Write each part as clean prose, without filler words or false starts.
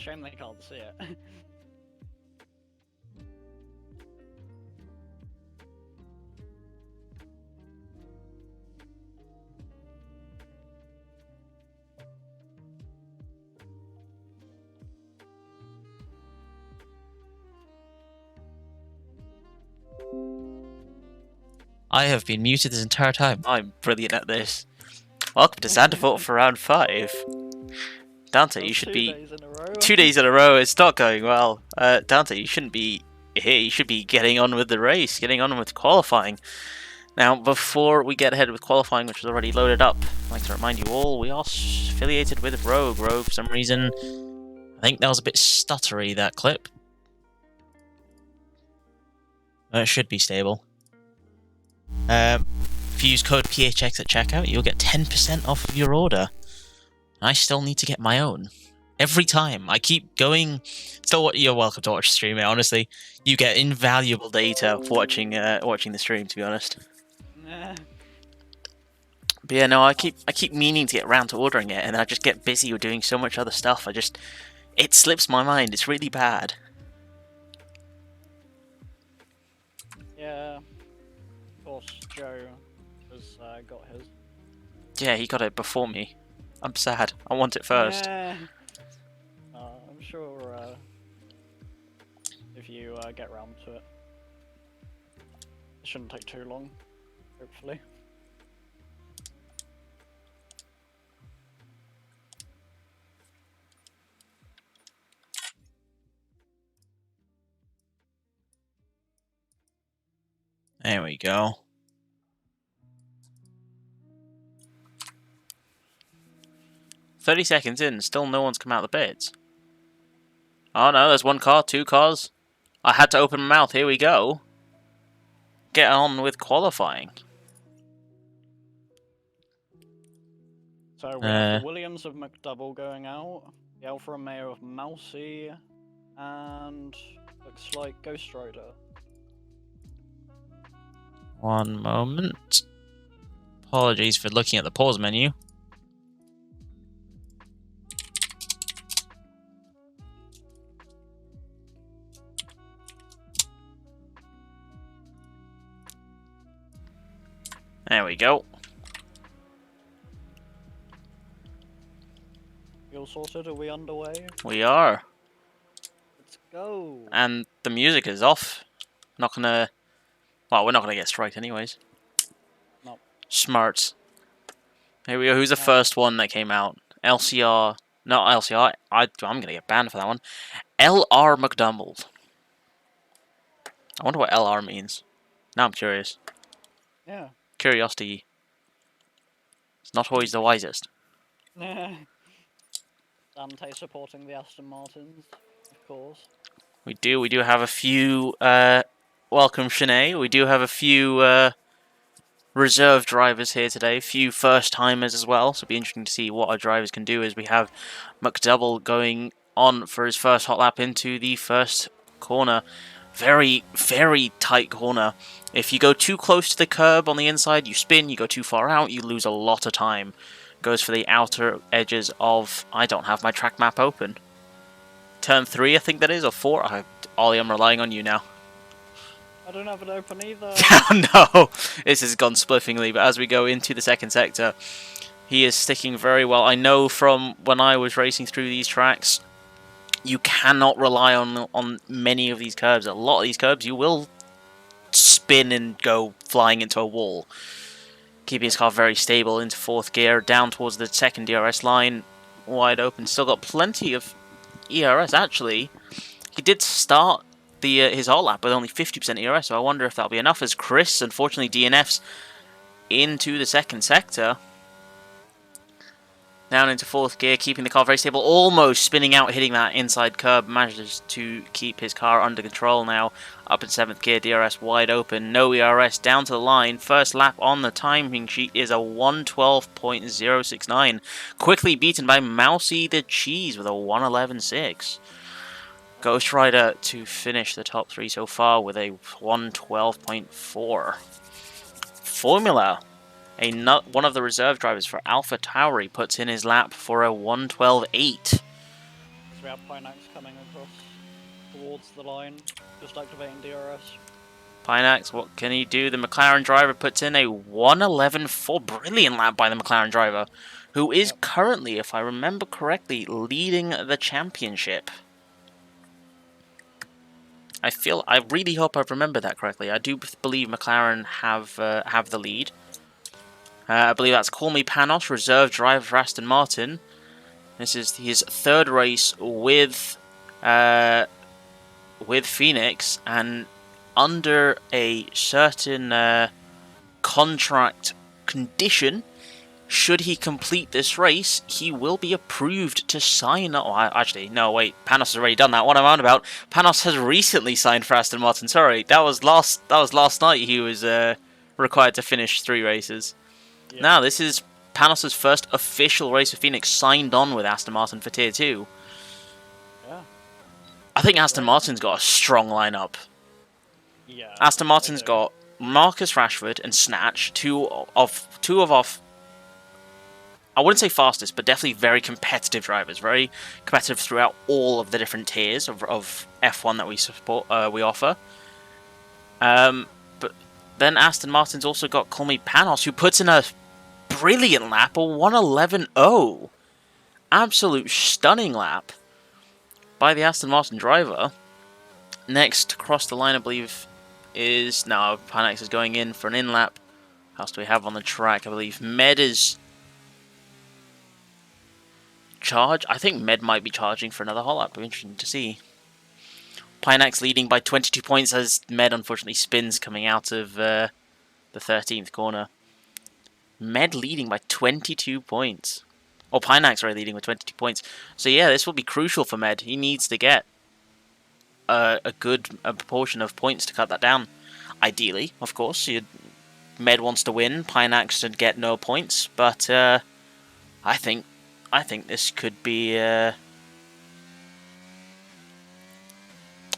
shame they can't see it. I have been muted this entire time. I'm brilliant at this. Welcome to Zandvoort for round 5. Dante, you should be... 2 days in a row. 2 days in a row, it's not going well. Dante, you shouldn't be here, you should be getting on with the race, getting on with qualifying. Now, before we get ahead with qualifying, which is already loaded up, I'd like to remind you all, we are affiliated with Rogue. Rogue, for some reason, I think that was a bit stuttery, that clip. It should be stable. If you use code PHX at checkout, you'll get 10% off of your order. I still need to get my own. Every time. I keep going... Still, you're welcome to watch the stream, mate. Honestly, you get invaluable data watching the stream, to be honest. Nah. But yeah, no, I keep meaning to get around to ordering it, and I just get busy with doing so much other stuff. It slips my mind. It's really bad. Yeah. Of course, Joe has got his. Yeah, he got it before me. I'm sad. I want it first. Yeah. I'm sure if you get round to it, it shouldn't take too long, hopefully. There we go. "30 seconds in, still no one's come out of the pits. Oh no, there's one car, 2 cars. I had to open my mouth, here we go. Get on with qualifying." So we have the Williams of McDouble going out, the Alfa Romeo of Mousy, and looks like Ghost Rider. One moment. Apologies for looking at the pause menu. There we go. We all sorted? Are we underway? We are. Let's go! And the music is off. Not gonna... Well, we're not gonna get striked anyways. No. Smart. Here we go. Who's the first one that came out? LCR. Not LCR. I'm gonna get banned for that one. LR McDonald. I wonder what LR means. Now I'm curious. Yeah. Curiosity. It's not always the wisest. Dante supporting the Aston Martins, of course. We do have a few, welcome Shanae, we do have a few, reserve drivers here today, a few first-timers as well, so it'll be interesting to see what our drivers can do as we have McDouble going on for his first hot lap into the first corner. Very, very tight corner. If you go too close to the curb on the inside, you spin. You go too far out, you lose a lot of time. Goes for the outer edges of... I don't have my track map open. Turn 3, I think that is, or 4. Ollie, I'm relying on you now. I don't have it open either. No, this has gone spliffingly, but as we go into the second sector, he is sticking very well. I know from when I was racing through these tracks, you cannot rely on many of these curbs. A lot of these curbs, you will spin and go flying into a wall. Keeping his car very stable into 4th gear, down towards the second DRS line, wide open. Still got plenty of ERS, actually. He did start his hot lap with only 50% ERS, so I wonder if that'll be enough, as Chris, unfortunately, DNFs into the second sector. Down into 4th gear, keeping the car very stable, almost spinning out, hitting that inside curb, manages to keep his car under control now. Up in 7th gear, DRS wide open, no ERS, down to the line. First lap on the timing sheet is a 1:12.069. Quickly beaten by Mousy the Cheese with a 1:11.6. Ghost Rider to finish the top 3 so far with a 1:12.4. Formula. One of the reserve drivers for Alpha Tauri puts in his lap for a 1:12.8. So we have Pinax coming across towards the line, just activating DRS. Pinax, what can he do? The McLaren driver puts in a 1:11.4. Brilliant lap by the McLaren driver, who is currently, if I remember correctly, leading the championship. I really hope I've remembered that correctly. I do believe McLaren have the lead. I believe that's Call Me Panos, reserve driver for Aston Martin. This is his third race with Phoenix, and under a certain contract condition, should he complete this race, he will be approved to sign. Oh, actually, no, wait. Panos has already done that. What am I on about? Panos has recently signed for Aston Martin. Sorry, that was last night. He was required to finish 3 races. Yep. Now this is Panos' first official race with Phoenix, signed on with Aston Martin for Tier 2. Yeah. I think Aston Martin's got a strong lineup. Yeah. Aston Martin's got Marcus Rashford and Snatch, two of our, I wouldn't say fastest, but definitely very competitive drivers. Very competitive throughout all of the different tiers of F1 that we support, we offer. But then Aston Martin's also got Call Me Panos, who puts in a brilliant lap, a 1:11.0. Absolute stunning lap by the Aston Martin driver. Next across the line, I believe, is now Panax is going in for an in lap. What else do we have on the track? I believe Med is charge. I think Med might be charging for another hot lap. It'll be interesting to see. Pinax leading by 22 points as Med unfortunately spins coming out of the 13th corner. Med leading by 22 points. Or Pinax are leading with 22 points. So yeah, this will be crucial for Med. He needs to get a good proportion of points to cut that down. Ideally, of course. Med wants to win. Pinax should get no points. But I think this could be... I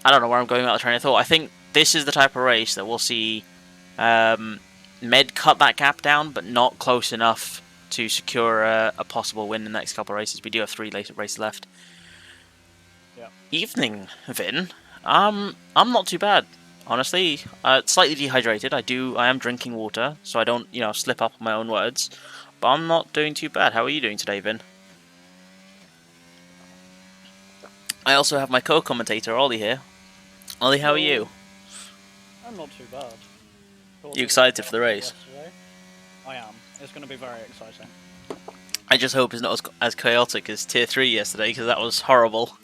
don't know where I'm going about the train of thought. I think this is the type of race that we'll see Med cut that gap down, but not close enough to secure a possible win in the next couple of races. We do have 3 races left. Yeah. Evening, Vin. I'm not too bad, honestly. Slightly dehydrated. I am drinking water, so I don't, slip up on my own words. But I'm not doing too bad. How are you doing today, Vin? I also have my co-commentator, Ollie, here. Ollie, how are you? I'm not too bad. You excited for the race? Yesterday. I am. It's going to be very exciting. I just hope it's not as chaotic as Tier 3 yesterday, because that was horrible.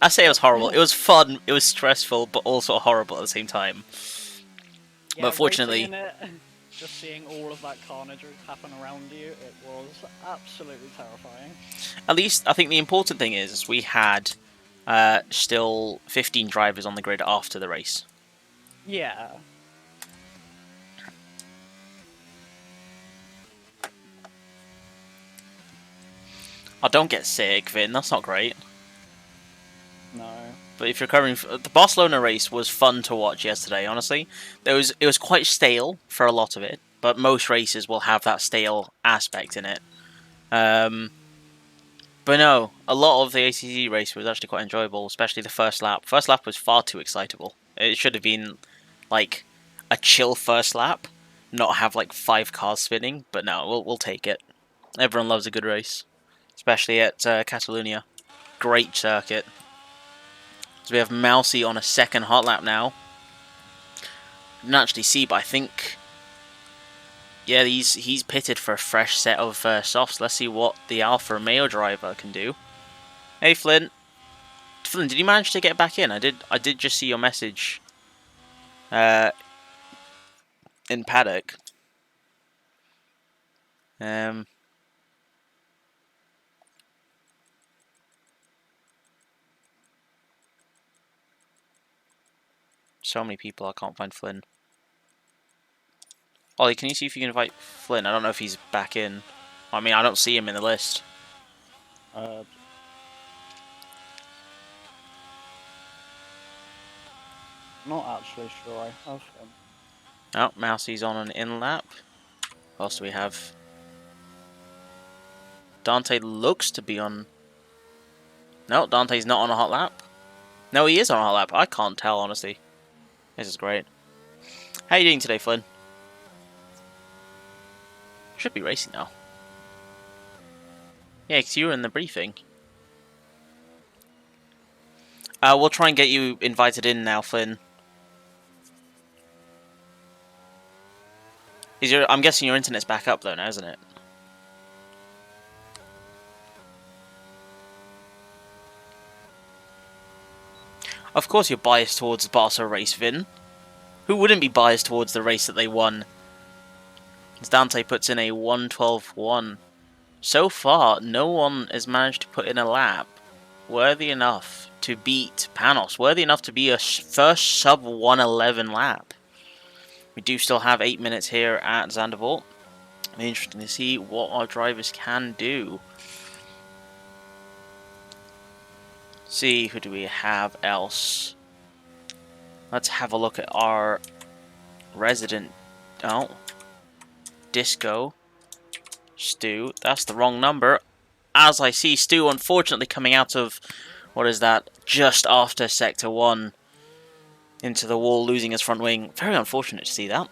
I say it was horrible. It was fun, it was stressful, but also horrible at the same time. Yeah, but fortunately... just seeing all of that carnage happen around you, it was absolutely terrifying. At least, I think the important thing is we had still 15 drivers on the grid after the race. Yeah. Oh, don't get sick, Vin. That's not great. No. But if you're covering... The Barcelona race was fun to watch yesterday, honestly. It was quite stale for a lot of it, but most races will have that stale aspect in it. But no, a lot of the ACC race was actually quite enjoyable, especially the first lap. First lap was far too excitable. It should have been, like, a chill first lap, not have, like, 5 cars spinning, but no, we'll take it. Everyone loves a good race, especially at Catalonia. Great circuit. So we have Mousy on a second hot lap now. Didn't actually see, but I think... Yeah, he's pitted for a fresh set of softs. Let's see what the Alfa Romeo driver can do. Hey, Flint. Flint, did you manage to get back in? I did just see your message in paddock. So many people, I can't find Flynn. Ollie, can you see if you can invite Flynn? I don't know if he's back in. I mean, I don't see him in the list. Not actually sure I have him. Oh, Mousy's on an in lap. What else do we have? Dante looks to be on No, Dante's not on a hot lap. No, he is on a hot lap. I can't tell, honestly. This is great. How are you doing today, Flynn? Should be racing now. Yeah, because you were in the briefing. We'll try and get you invited in now, Flynn. I'm guessing your internet's back up though now, isn't it? Of course you're biased towards the Barca race, Vin. Who wouldn't be biased towards the race that they won? As Dante puts in a 1:12.1. So far, no one has managed to put in a lap worthy enough to beat Panos, worthy enough to be a first sub 1:11 lap. We do still have 8 minutes here at Zandvoort. Interesting to see what our drivers can do. See, who do we have else? Let's have a look at our resident... Oh. Disco. Stu. That's the wrong number. As I see Stu, unfortunately, coming out of... What is that? Just after Sector 1. Into the wall, losing his front wing. Very unfortunate to see that.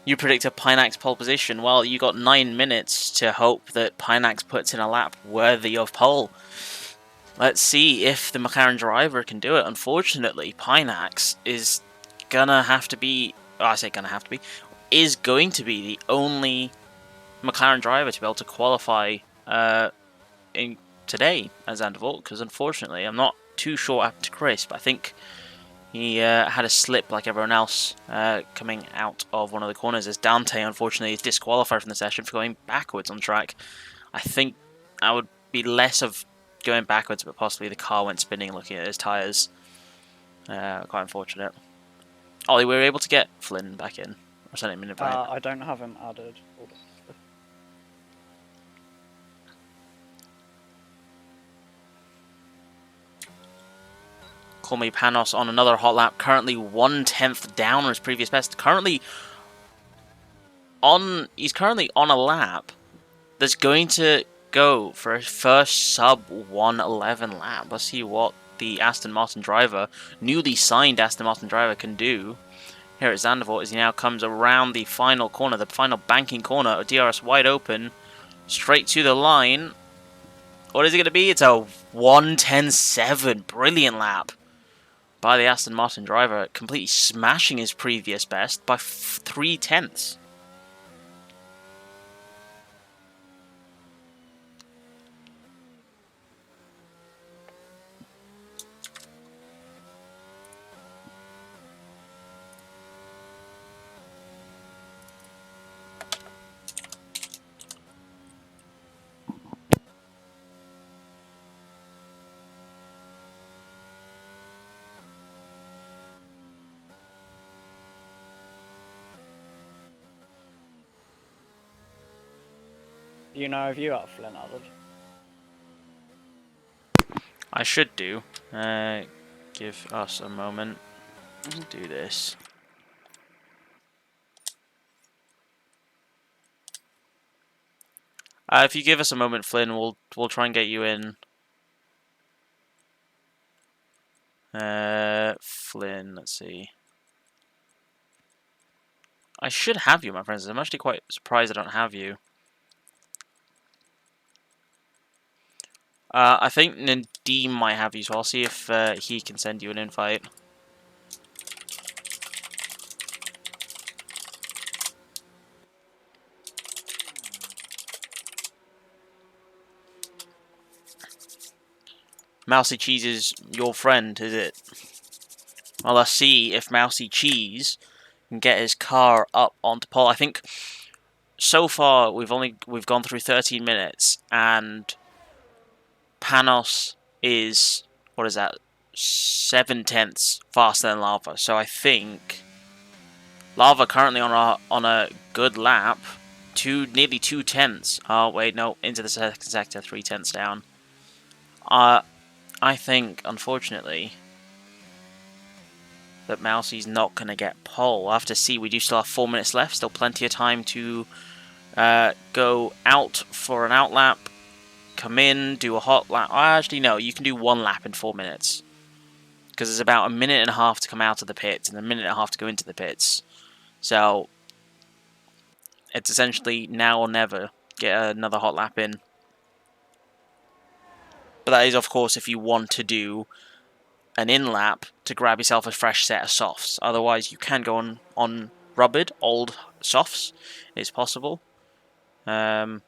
You predicted Pinax pole position. Well, you got 9 minutes to hope that Pinax puts in a lap worthy of pole. Let's see if the McLaren driver can do it. Unfortunately, Pinax is gonna have to be... Oh, I say gonna have to be. Is going to be the only McLaren driver to be able to qualify in today as Zandvoort. Because unfortunately, I'm not too sure what happened to Chris, but I think he had a slip like everyone else coming out of one of the corners, as Dante unfortunately is disqualified from the session for going backwards on track. I think I would be less of going backwards, but possibly the car went spinning looking at his tyres. Quite unfortunate. Ollie, we were able to get Flynn back in. Or send him an invite. I don't have him added. Call me Panos on another hot lap, currently 1/10 down on his previous best. He's currently on a lap that's going to go for his first sub 1:11 lap. Let's see what the Aston Martin driver, newly signed Aston Martin driver, can do here at Zandvoort as he now comes around the final corner, the final banking corner. DRS wide open, straight to the line. What is it going to be? It's a 1:10.7. Brilliant lap by the Aston Martin driver, completely smashing his previous best by 3/10. Do you know if you have Flynn added? I should do. Give us a moment to do this. If you give us a moment, Flynn, we'll try and get you in. Flynn, let's see. I should have you, my friends. I'm actually quite surprised I don't have you. I think Nadeem might have you, so I'll see if he can send you an invite. Mousy Cheese is your friend, is it? Well, let's see if Mousy Cheese can get his car up onto pole. I think so far we've gone through 13 minutes, and Panos is, what is that, 7/10 faster than Lava. So I think Lava currently on a good lap, nearly 2/10. Oh wait, no, into the second sector, 3/10 down. I think, unfortunately, that Mousy's not going to get pole. We'll have to see. We do still have 4 minutes left. Still plenty of time to go out for an outlap. come in, do a hot lap. Actually, no, you can do 1 lap in 4 minutes. Because it's about 1.5 minutes to come out of the pits and 1.5 minutes to go into the pits. So, it's essentially now or never. Get another hot lap in. But that is, of course, if you want to do an in-lap to grab yourself a fresh set of softs. Otherwise, you can go on rubbered, old softs. It's possible. For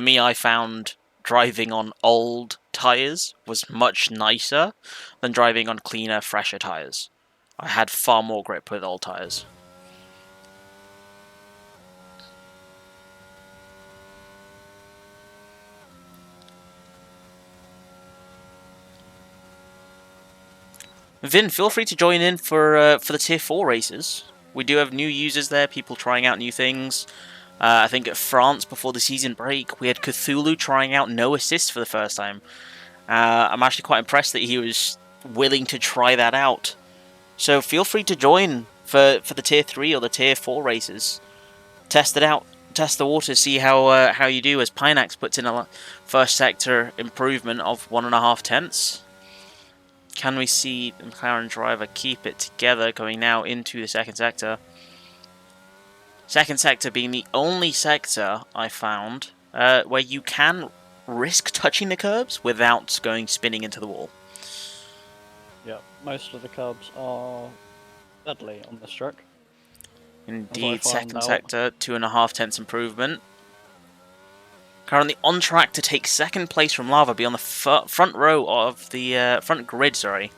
me, I found driving on old tyres was much nicer than driving on cleaner, fresher tyres. I had far more grip with old tyres. Vin, feel free to join in for the Tier 4 races. We do have new users there, people trying out new things. I think at France, before the season break, we had Cthulhu trying out no assist for the first time. I'm actually quite impressed that he was willing to try that out. So feel free to join for the Tier 3 or the Tier 4 races. Test it out. Test the water, see how you do, as Pinax puts in a first sector improvement of 1.5 tenths. Can we see the McLaren driver keep it together going now into the second sector? Second sector being the only sector I found where you can risk touching the curbs without going spinning into the wall. Yeah, most of the curbs are deadly on this track. Indeed, second sector, 2.5 tenths improvement. Currently on track to take second place from Lava, be on the front row of the front grid, sorry.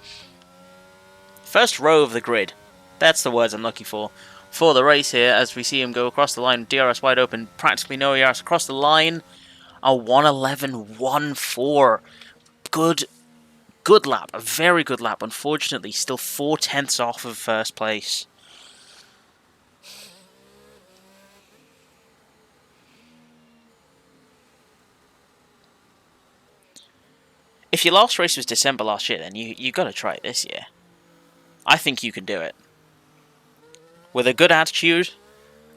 First row of the grid. That's the words I'm looking for the race here, as we see him go across the line. DRS wide open, practically no ERS across the line. A 1:11.14. Good lap, a very good lap. Unfortunately, still 4 tenths off of first place. If your last race was December last year, then you got to try it this year. I think you can do it. With a good attitude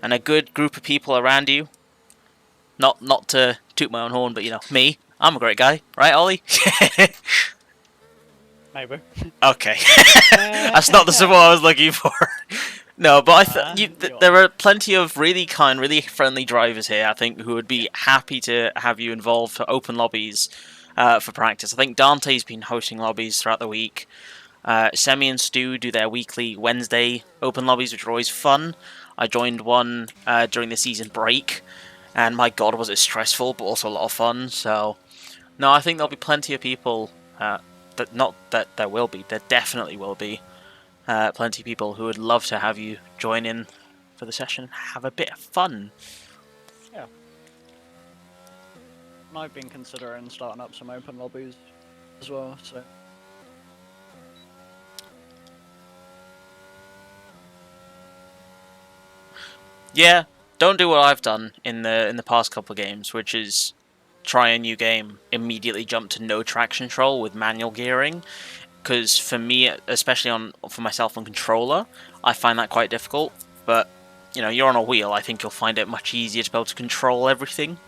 and a good group of people around you. Not to toot my own horn, but you know, me. I'm a great guy, right, Ollie? Maybe. Okay. That's not the support I was looking for. No, but there are plenty of really kind, really friendly drivers here, I think, who would be happy to have you involved for open lobbies for practice. I think Dante's been hosting lobbies throughout the week. Semi and Stu do their weekly Wednesday open lobbies, which are always fun. I joined one during the season break, and my god, was it stressful, but also a lot of fun. So, no, I think there'll be plenty of people. There will be. There definitely will be. Plenty of people who would love to have you join in for the session and have a bit of fun. Yeah. I've been considering starting up some open lobbies as well, so. Yeah, don't do what I've done in the past couple of games, which is try a new game, immediately jump to no traction control with manual gearing. Because for me, especially for myself on controller, I find that quite difficult. But you know, you're on a wheel. I think you'll find it much easier to be able to control everything.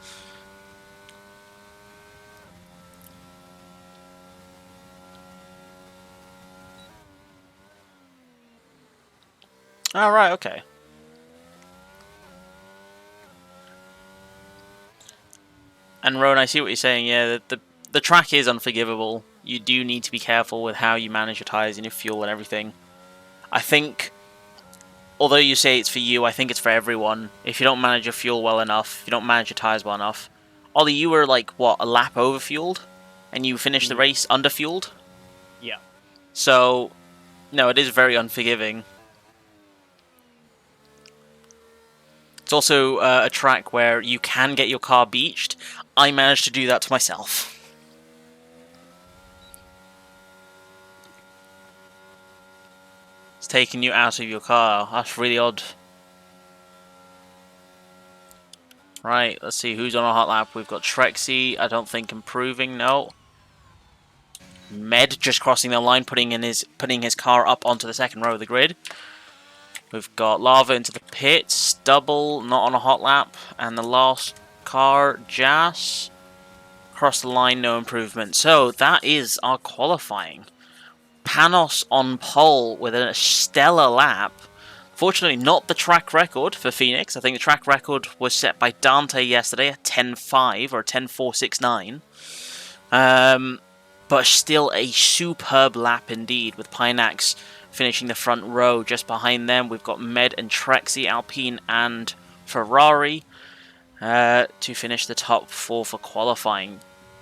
Oh, right, okay. And Rowan, I see what you're saying. Yeah, the track is unforgivable. You do need to be careful with how you manage your tyres and your fuel and everything. I think, although you say it's for you, I think it's for everyone. If you don't manage your fuel well enough, if you don't manage your tyres well enough. Ollie, you were like, what, a lap over-fueled? And you finished the race under-fueled? Yeah. So, no, it is very unforgiving. It's also a track where you can get your car beached. I managed to do that to myself. It's taking you out of your car. That's really odd. Right, let's see who's on a hot lap. We've got Trexie, I don't think improving, no. Med just crossing the line, putting his car up onto the second row of the grid. We've got Lava into the pits, Double not on a hot lap, and the last car, Jas. Across the line, no improvement. So that is our qualifying. Panos on pole with a stellar lap. Fortunately, not the track record for Phoenix. I think the track record was set by Dante yesterday at 10.5 or 10.469. But still a superb lap indeed, with Pinax finishing the front row. Just behind them, we've got Med and Trexie, Alpine and Ferrari to finish the top 4 for qualifying.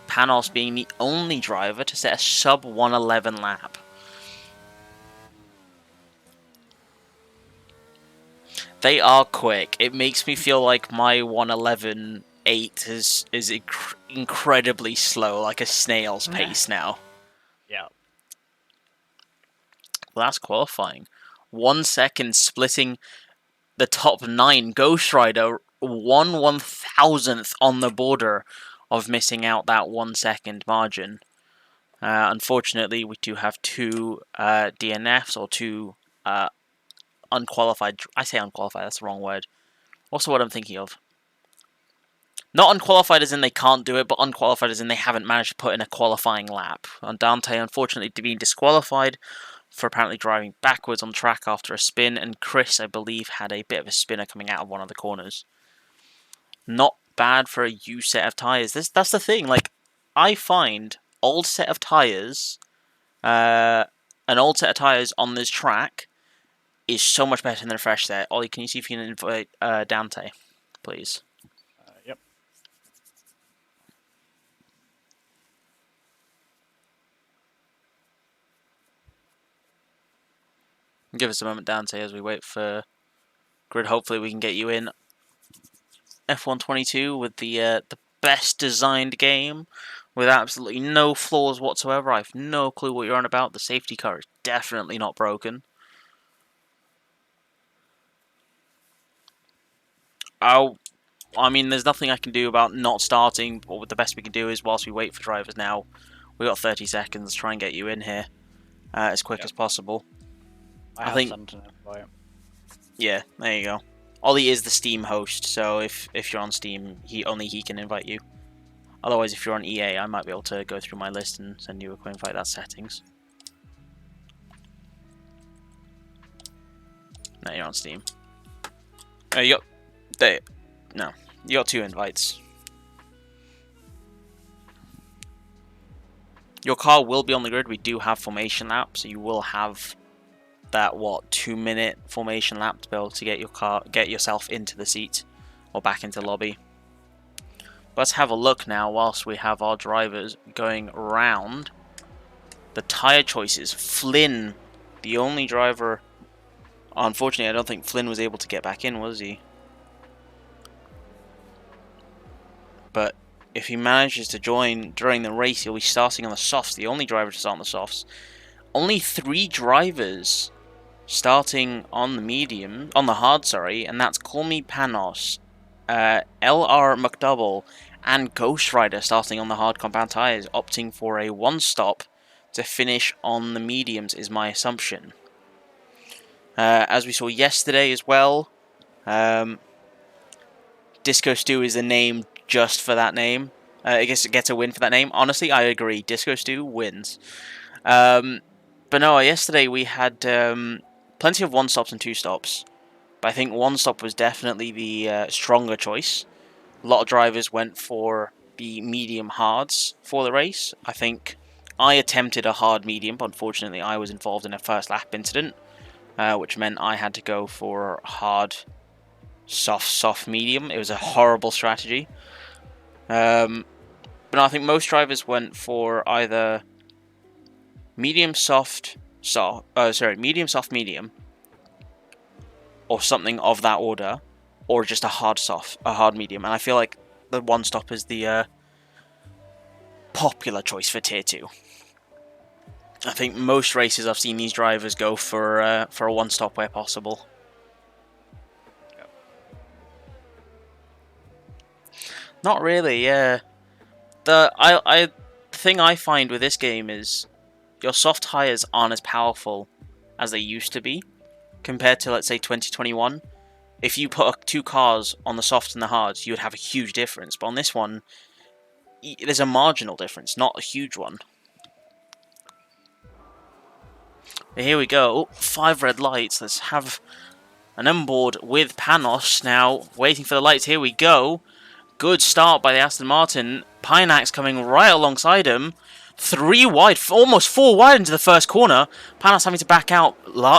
Panos being the only driver to set a sub 111 lap. They are quick. It makes me feel like my 111.8 is incredibly slow, like a snail's pace now. Yeah. Well, that's qualifying. 1 second splitting the top 9. Ghost Rider 1/1000th on the border of missing out that 1 second margin. Unfortunately, we do have 2 DNFs or 2 unqualified. I say unqualified, that's the wrong word. What's the word I'm thinking of? Not unqualified as in they can't do it, but unqualified as in they haven't managed to put in a qualifying lap. And Dante, unfortunately, being disqualified for apparently driving backwards on track after a spin, and Chris, I believe, had a bit of a spinner coming out of one of the corners. Not bad for a used set of tyres. That's the thing, like, I find old set of tyres, an old set of tyres on this track is so much better than a fresh set. Ollie, can you see if you can invite Dante, please? Yep. Give us a moment, Dante, as we wait for Grid. Hopefully we can get you in F122 with the best designed game, with absolutely no flaws whatsoever. I have no clue what you're on about. The safety car is definitely not broken. I mean, there's nothing I can do about not starting, but the best we can do is, whilst we wait for drivers now, we've got 30 seconds to try and get you in here as quick as possible. I think sent an invite. Yeah, there you go. Ollie is the Steam host, so if you're on Steam, only he can invite you. Otherwise, if you're on EA, I might be able to go through my list and send you a quick invite. That's settings. No, you're on Steam. Oh, you got 2 invites. Your car will be on the grid. We do have formation lap, so you will have that 2-minute formation lap to be able to get yourself into the seat or back into the lobby. Let's have a look now whilst we have our drivers going around the tyre choices. Flynn, the only driver. Unfortunately, I don't think Flynn was able to get back in, was he? But if he manages to join during the race, he'll be starting on the softs. The only driver to start on the softs. Only 3 drivers starting on the hard, and that's Call Me Panos, LR McDouble, and Ghost Rider starting on the hard compound tyres, opting for a 1-stop to finish on the mediums is my assumption. As we saw yesterday as well, Disco Stew is the name just for that name. I guess it gets a win for that name. Honestly, I agree. Disco Stew wins. But no, yesterday we had plenty of 1-stops and 2-stops. But I think 1-stop was definitely the stronger choice. A lot of drivers went for the medium hards for the race. I think I attempted a hard medium, but unfortunately I was involved in a first lap incident, which meant I had to go for hard, soft medium. It was a horrible strategy. But no, I think most drivers went for either medium soft, medium, or something of that order, or just a hard medium. And I feel like the 1-stop is the popular choice for Tier 2. I think most races I've seen these drivers go for a 1-stop where possible. Yep. Not really, yeah. The thing I find with this game is your soft tyres aren't as powerful as they used to be compared to, let's say, 2021. if you put two cars on the softs and the hards, you would have a huge difference. But on this one, there's a marginal difference, not a huge one. But here we go. 5 red lights. Let's have an onboard with Panos now. Waiting for the lights. Here we go. Good start by the Aston Martin. Pineax coming right alongside him. 3 wide, almost 4 wide into the first corner. Panos having to back out.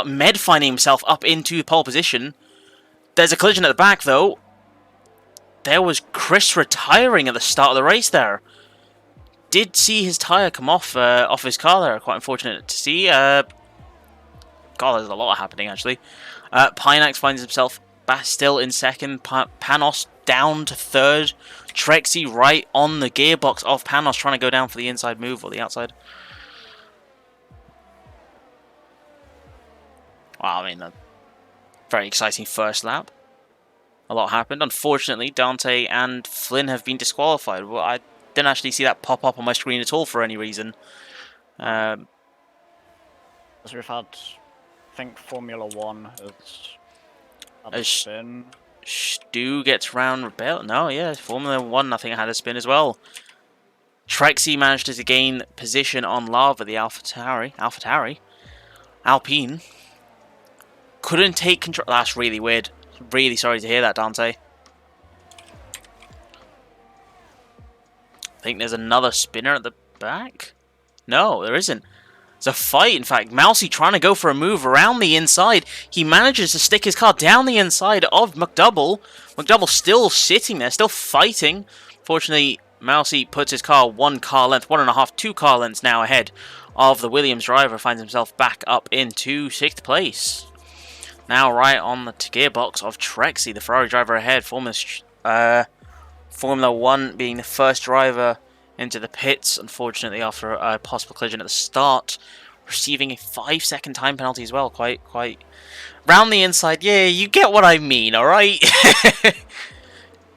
Med finding himself up into pole position. There's a collision at the back, though. There was Chris retiring at the start of the race there. Did see his tyre come off his car there. Quite unfortunate to see. God, there's a lot happening, actually. Pineax finds himself back still in second. Panos down to third. Trexie right on the gearbox of Panos, trying to go down for the inside move or the outside. Wow, I mean, a very exciting first lap. A lot happened. Unfortunately, Dante and Flynn have been disqualified. Well, I didn't actually see that pop up on my screen at all for any reason. As we've had, I think Formula 1 has had a spin. Stu gets round Rebel. No, yeah, Formula 1 I think had a spin as well. Trexie managed to gain position on Lava, the AlphaTauri. Alpine couldn't take control. That's really weird. Really sorry to hear that, Dante. I think there's another spinner at the back. No, there isn't. It's a fight, in fact. Mousy trying to go for a move around the inside. He manages to stick his car down the inside of McDouble. McDouble still sitting there, still fighting. Fortunately, Mousy puts his car 1 car length, 1.5, 2 car lengths now ahead of the Williams driver. Finds himself back up into 6th place. Now right on the gearbox of Trexie, the Ferrari driver ahead. Formula 1 being the first driver into the pits, unfortunately, after a possible collision at the start, receiving a 5-second time penalty as well. Quite round the inside. Yeah, you get what I mean, all right?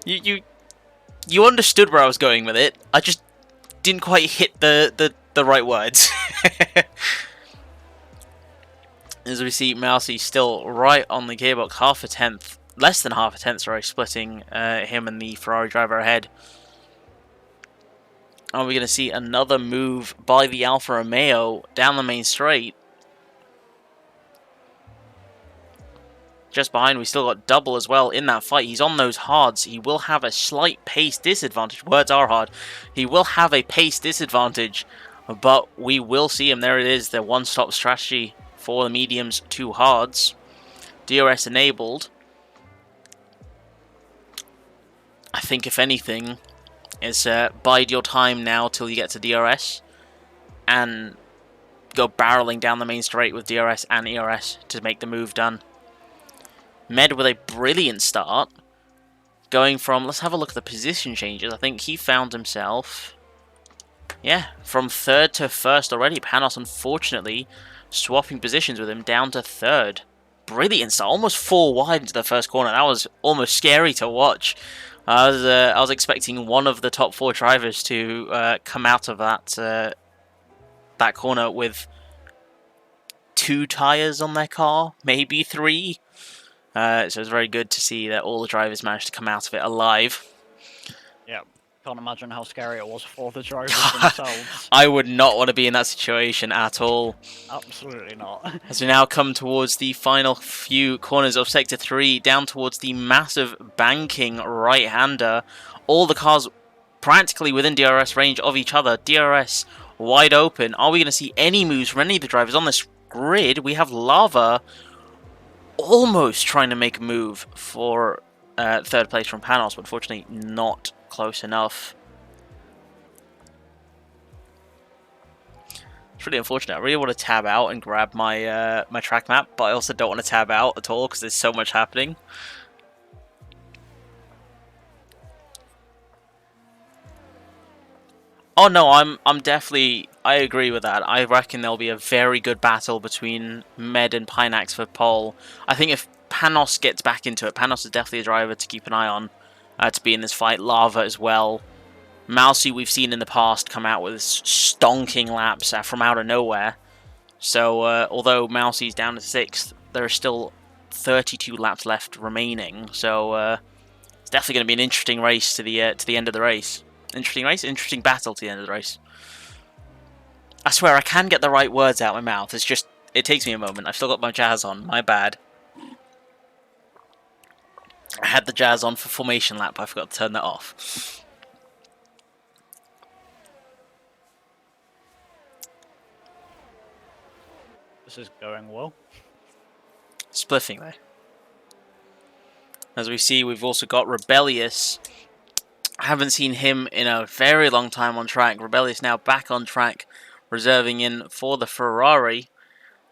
you understood where I was going with it. I just didn't quite hit the right words. As we see Mousy still right on the gearbox, less than half a tenth, sorry, splitting him and the Ferrari driver ahead. Are we going to see another move by the Alfa Romeo down the main straight? Just behind, we still got Double as well in that fight. He's on those hards. He will have a slight pace disadvantage. Words are hard. He will have a pace disadvantage, but we will see him. There it is, the one-stop strategy for the mediums, 2 hards. DRS enabled. I think, if anything, is bide your time now till you get to DRS and go barreling down the main straight with DRS and ERS to make the move done. Med with a brilliant start, going from, let's have a look at the position changes. I think he found himself, yeah, from 3rd to 1st already. Panos, unfortunately, swapping positions with him down to 3rd. Brilliant start, almost 4 wide into the first corner. That was almost scary to watch. I was expecting one of the top 4 drivers to come out of that corner with 2 tyres on their car, maybe 3. So it was very good to see that all the drivers managed to come out of it alive. Yeah, can't imagine how scary it was for the drivers themselves. I would not want to be in that situation at all. Absolutely not. As we now come towards the final few corners of Sector 3, down towards the massive banking right-hander. All the cars practically within DRS range of each other. DRS wide open. Are we going to see any moves from any of the drivers on this grid? We have Lava almost trying to make a move for 3rd place from Panos, but unfortunately not close enough. It's really unfortunate. I really want to tab out and grab my my track map, but I also don't want to tab out at all because there's so much happening. Oh no, I'm definitely, I agree with that. I reckon there'll be a very good battle between Med and Pineax for pole. I think if Panos gets back into it, Panos is definitely a driver to keep an eye on to be in this fight. Lava as well. Mousy we've seen in the past come out with stonking laps from out of nowhere. So although Mousy's down to 6th, there are still 32 laps left remaining, so it's definitely going to be an interesting race to the end of the race. Interesting battle to the end of the race. I swear I can get the right words out of my mouth. It's just it takes me a moment. I've still got my jazz on. My bad. I had the jazz on for formation lap. I forgot to turn that off. This is going well. Spliffingly. As we see, we've also got Rebellious. I haven't seen him in a very long time on track. Rebellious now back on track, reserving in for the Ferrari.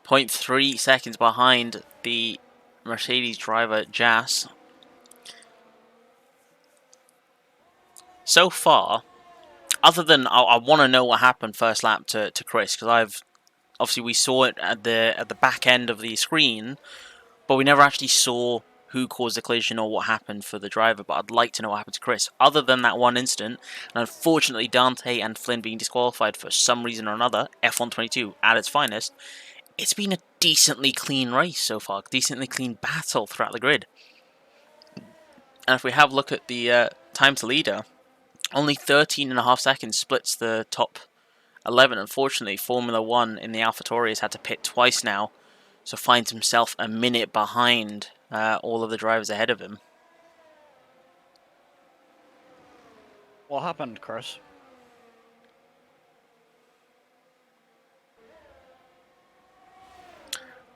0.3 seconds behind the Mercedes driver, Jas. So far, other than I want to know what happened first lap to Chris, because obviously we saw it at the back end of the screen, but we never actually saw who caused the collision or what happened for the driver. But I'd like to know what happened to Chris. Other than that one incident, and unfortunately Dante and Flynn being disqualified for some reason or another, F122 at its finest, it's been a decently clean race so far, decently clean battle throughout the grid. And if we have a look at the time to leader, only 13.5 seconds splits the top 11. Unfortunately, Formula 1 in the AlphaTauri has had to pit twice now, so finds himself a minute behind all of the drivers ahead of him. What happened, Chris?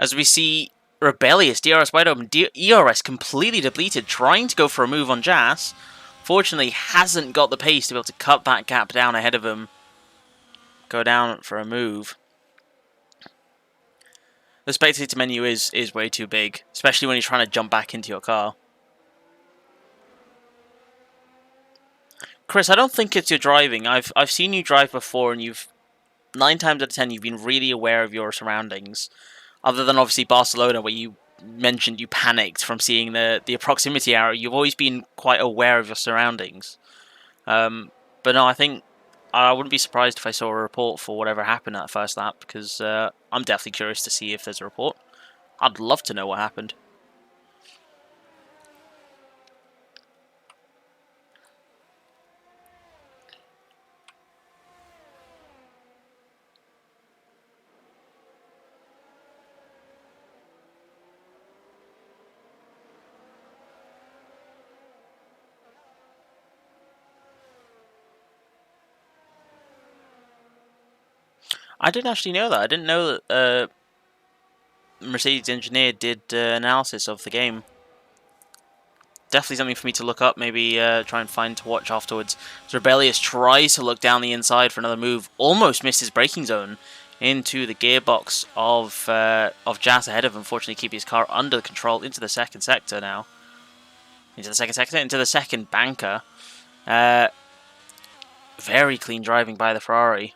As we see Rebellious, DRS wide open, ERS completely depleted, trying to go for a move on Jas. Fortunately, hasn't got the pace to be able to cut that gap down ahead of him. Go down for a move. The spectator menu is way too big, especially when you're trying to jump back into your car. Chris, I don't think it's your driving. I've seen you drive before, and 9 times out of 10 you've been really aware of your surroundings. Other than obviously Barcelona, where you mentioned you panicked from seeing the proximity arrow, you've always been quite aware of your surroundings. But no, I think I wouldn't be surprised if I saw a report for whatever happened at the first lap, because I'm definitely curious to see if there's a report. I'd love to know what happened. I didn't actually know that. I didn't know that Mercedes engineer did analysis of the game. Definitely something for me to look up, maybe try and find to watch afterwards. So Rebellious tries to look down the inside for another move, almost missed his braking zone into the gearbox of Jas ahead of him. Unfortunately, keep his car under control into the second sector now. Into the second banker. Very clean driving by the Ferrari.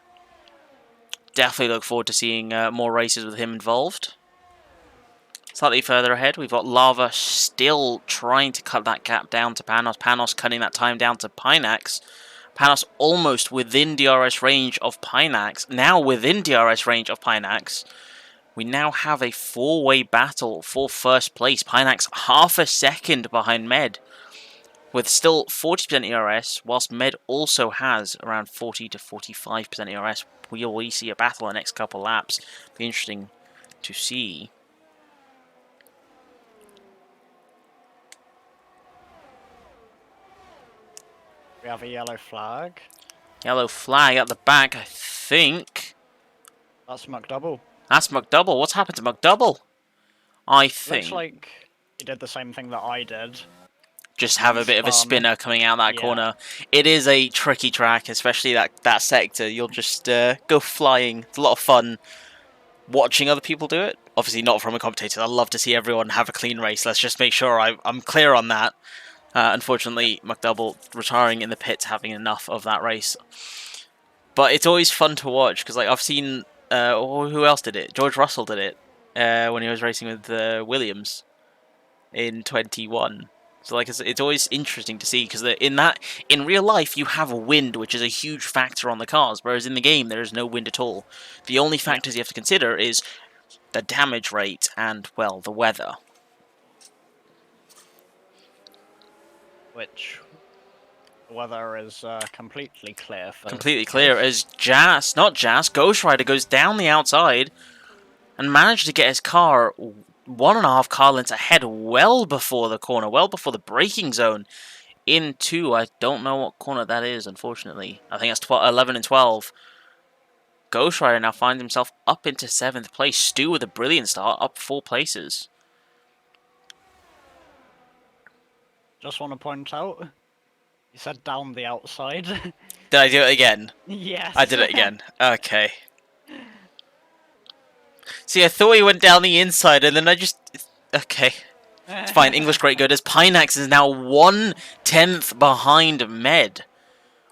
Definitely look forward to seeing more races with him involved. Slightly further ahead, we've got Lava still trying to cut that gap down to Panos. Panos cutting that time down to Pinax. Panos almost within DRS range of Pinax. Now within DRS range of Pinax. We now have a 4-way battle for first place. Pinax half a second behind Med, with still 40% ERS, whilst Med also has around 40 to 45% ERS. Will we see a battle in the next couple laps? Be interesting to see. We have a yellow flag. Yellow flag at the back, I think. That's McDouble. That's McDouble. What's happened to McDouble? I think. Looks like he did the same thing that I did. Just have a bit of a spinner coming out that corner. It is a tricky track, especially that sector. You'll just go flying. It's a lot of fun watching other people do it. Obviously not from a commentator. I'd love to see everyone have a clean race. Let's just make sure I'm clear on that. Unfortunately, McDouble retiring in the pits, having enough of that race. But it's always fun to watch, because like I've seen... who else did it? George Russell did it when he was racing with Williams in 21. So like it's always interesting to see, because in real life you have a wind, which is a huge factor on the cars, whereas in the game there is no wind at all. The only factors you have to consider is the damage rate and, well, the weather. which the weather is completely clear for. Completely clear as Ghost Rider goes down the outside and managed to get his car 1.5 car lengths ahead well before the corner, well before the braking zone. Into, I don't know what corner that is, unfortunately. I think that's 11 and 12. Ghost Rider now finds himself up into 7th place. Stu with a brilliant start, up 4 places. Just want to point out, you said down the outside. Did I do it again? Yes. I did it again. Okay. See, I thought he went down the inside, and then I just... Okay. It's fine. English great good, as Pinax is now 1/10 behind Med.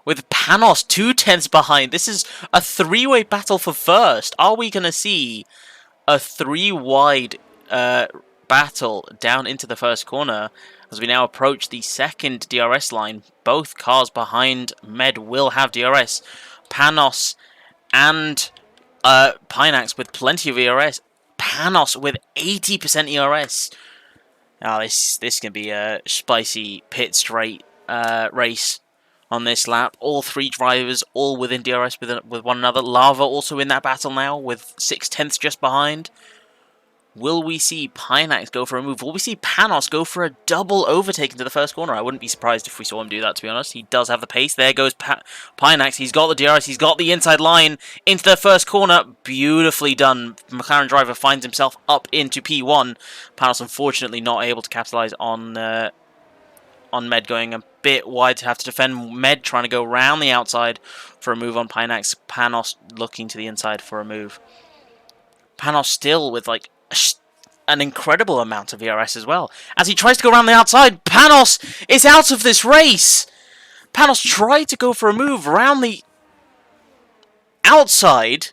With Panos 2/10 behind. This is a 3-way battle for first. Are we going to see a 3-wide battle down into the first corner as we now approach the second DRS line? Both cars behind Med will have DRS. Panos and Pinax with plenty of ERS. Panos with 80% ERS. Oh, this can be a spicy pit straight race on this lap. All 3 drivers all within DRS with one another. Lava also in that battle now with 6/10 just behind. Will we see Pinax go for a move? Will we see Panos go for a double overtake into the first corner? I wouldn't be surprised if we saw him do that, to be honest. He does have the pace. There goes Pinax. He's got the DRS. He's got the inside line into the first corner. Beautifully done. McLaren driver finds himself up into P1. Panos, unfortunately, not able to capitalize on Med going a bit wide to have to defend. Med trying to go around the outside for a move on Pinax. Panos looking to the inside for a move. Panos still with like an incredible amount of ERS as well. As he tries to go around the outside, Panos is out of this race! Panos tried to go for a move around the outside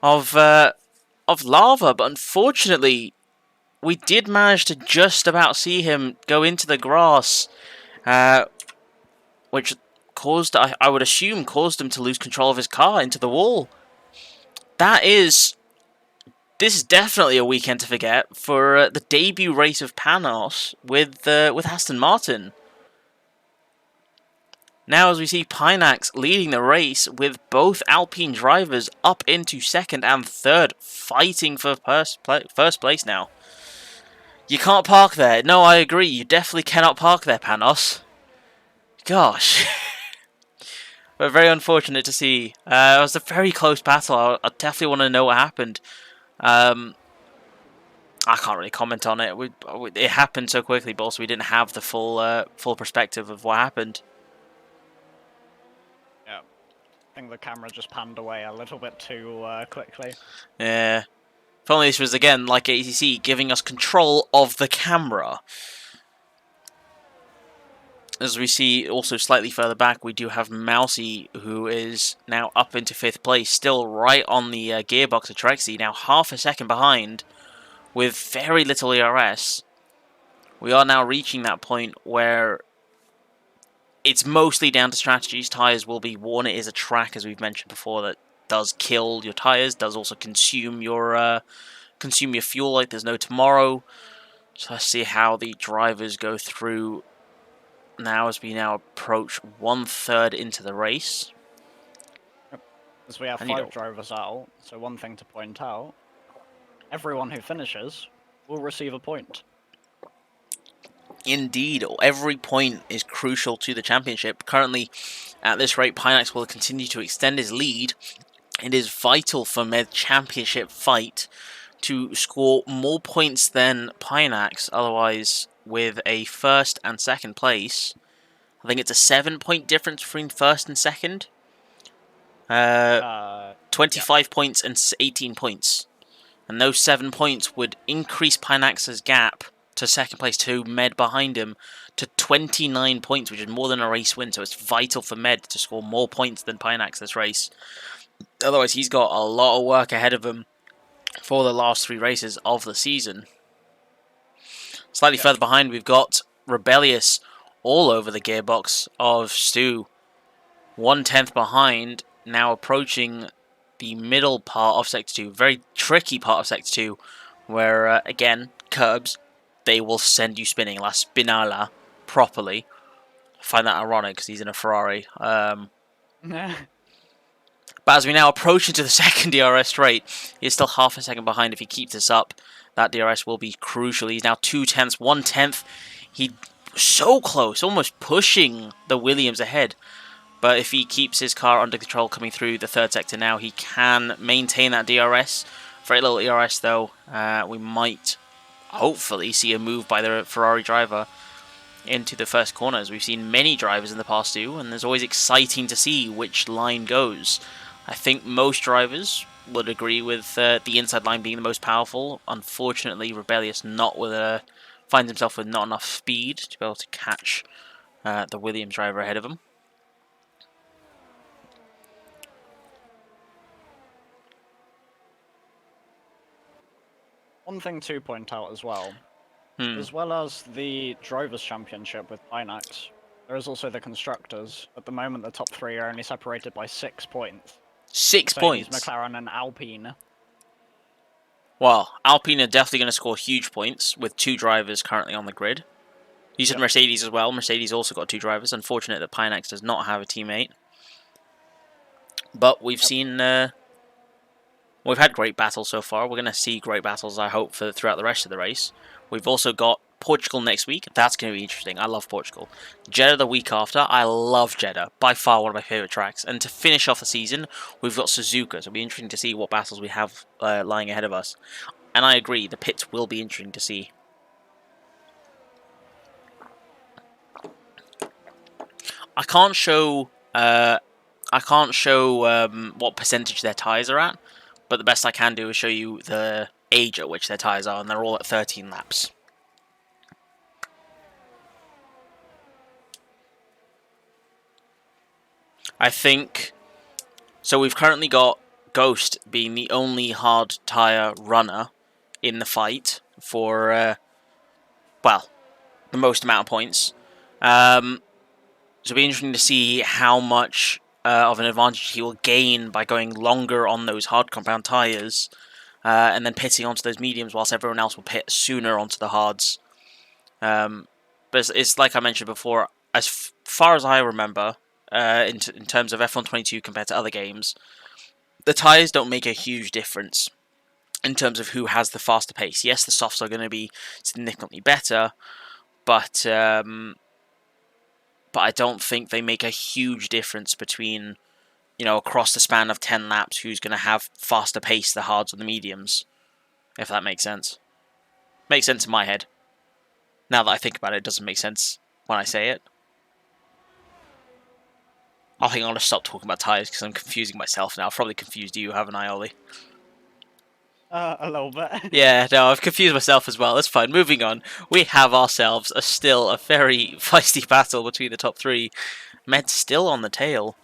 of Lava, but unfortunately, we did manage to just about see him go into the grass, which caused, I would assume, caused him to lose control of his car into the wall. This is definitely a weekend to forget for the debut race of Panos with Aston Martin. Now, as we see Pinax leading the race with both Alpine drivers up into 2nd and 3rd, fighting for first place now. You can't park there. No, I agree. You definitely cannot park there, Panos. Gosh. But very unfortunate to see. It was a very close battle. I definitely want to know what happened. I can't really comment on it. It happened so quickly, but also we didn't have the full perspective of what happened. Yeah, I think the camera just panned away a little bit too quickly. Yeah. If only this was, again, like ATC, giving us control of the camera. As we see, also slightly further back, we do have Mousy, who is now up into 5th place, still right on the gearbox of Trexie, now half a second behind, with very little ERS. We are now reaching that point where it's mostly down to strategies. Tyres will be worn. It is a track, as we've mentioned before, that does kill your tyres, does also consume your fuel like there's no tomorrow. So let's see how the drivers go through now as we now approach 1/3 into the race. As we have 5 drivers out, so one thing to point out, everyone who finishes will receive a point. Indeed, every point is crucial to the championship. Currently, at this rate, Pinax will continue to extend his lead. It is vital for Med championship fight to score more points than Pinax, otherwise with a 1st and 2nd place. I think it's a 7-point difference between 1st and 2nd. 25 points and 18 points. And those 7 points would increase Pinax's gap to 2nd place to Med behind him to 29 points, which is more than a race win. So it's vital for Med to score more points than Pinax this race. Otherwise, he's got a lot of work ahead of him for the last 3 races of the season. Slightly further behind, we've got Rebellious all over the gearbox of Stu. 1/10 behind, now approaching the middle part of Sector 2. Very tricky part of Sector 2, where, again, curbs, they will send you spinning. La Spinala properly. I find that ironic because he's in a Ferrari. But as we now approach into the second DRS straight, he's still half a second behind. If he keeps this up, that DRS will be crucial. He's now 0.2, 1/10. He so close, almost pushing the Williams ahead. But if he keeps his car under control coming through the third sector now, he can maintain that DRS. Very little DRS though. We might hopefully see a move by the Ferrari driver into the first corners. We've seen many drivers in the past do, and there's always exciting to see which line goes. I think most drivers would agree with the inside line being the most powerful. Unfortunately, Rebellious finds himself with not enough speed to be able to catch the Williams driver ahead of him. One thing to point out as well, as well as the Drivers' Championship with Pinax, there is also the Constructors. At the moment, the top 3 are only separated by 6 points. 6 points? McLaren and Alpine. Well, Alpine are definitely going to score huge points with 2 drivers currently on the grid. You said Mercedes as well. Mercedes also got 2 drivers. Unfortunate that Pinax does not have a teammate. But we've seen... we've had great battles so far. We're going to see great battles, I hope, throughout the rest of the race. We've also got Portugal next week. That's going to be interesting. I love Portugal. Jeddah the week after. I love Jeddah. By far one of my favourite tracks. And to finish off the season, we've got Suzuka. So it'll be interesting to see what battles we have lying ahead of us. And I agree, the pits will be interesting to see. I can't show what percentage their tyres are at, but the best I can do is show you the age at which their tyres are, and they're all at 13 laps. I think... So we've currently got Ghost being the only hard tyre runner in the fight for, well, the most amount of points. So it'll be interesting to see how much of an advantage he will gain by going longer on those hard compound tyres and then pitting onto those mediums whilst everyone else will pit sooner onto the hards. But it's like I mentioned before, as far as I remember, in terms of F1 22 compared to other games, the tyres don't make a huge difference in terms of who has the faster pace. Yes, the softs are going to be significantly better, but I don't think they make a huge difference between, you know, across the span of 10 laps, who's going to have faster pace, the hards or the mediums, if that makes sense. Makes sense in my head. Now that I think about it, it doesn't make sense when I say it. I think I'm going to stop talking about tyres because I'm confusing myself now. I've probably confused you, haven't I, Ollie? A little bit. Yeah, no, I've confused myself as well. That's fine. Moving on. We have ourselves still a very feisty battle between the top 3. Med's still on the tail.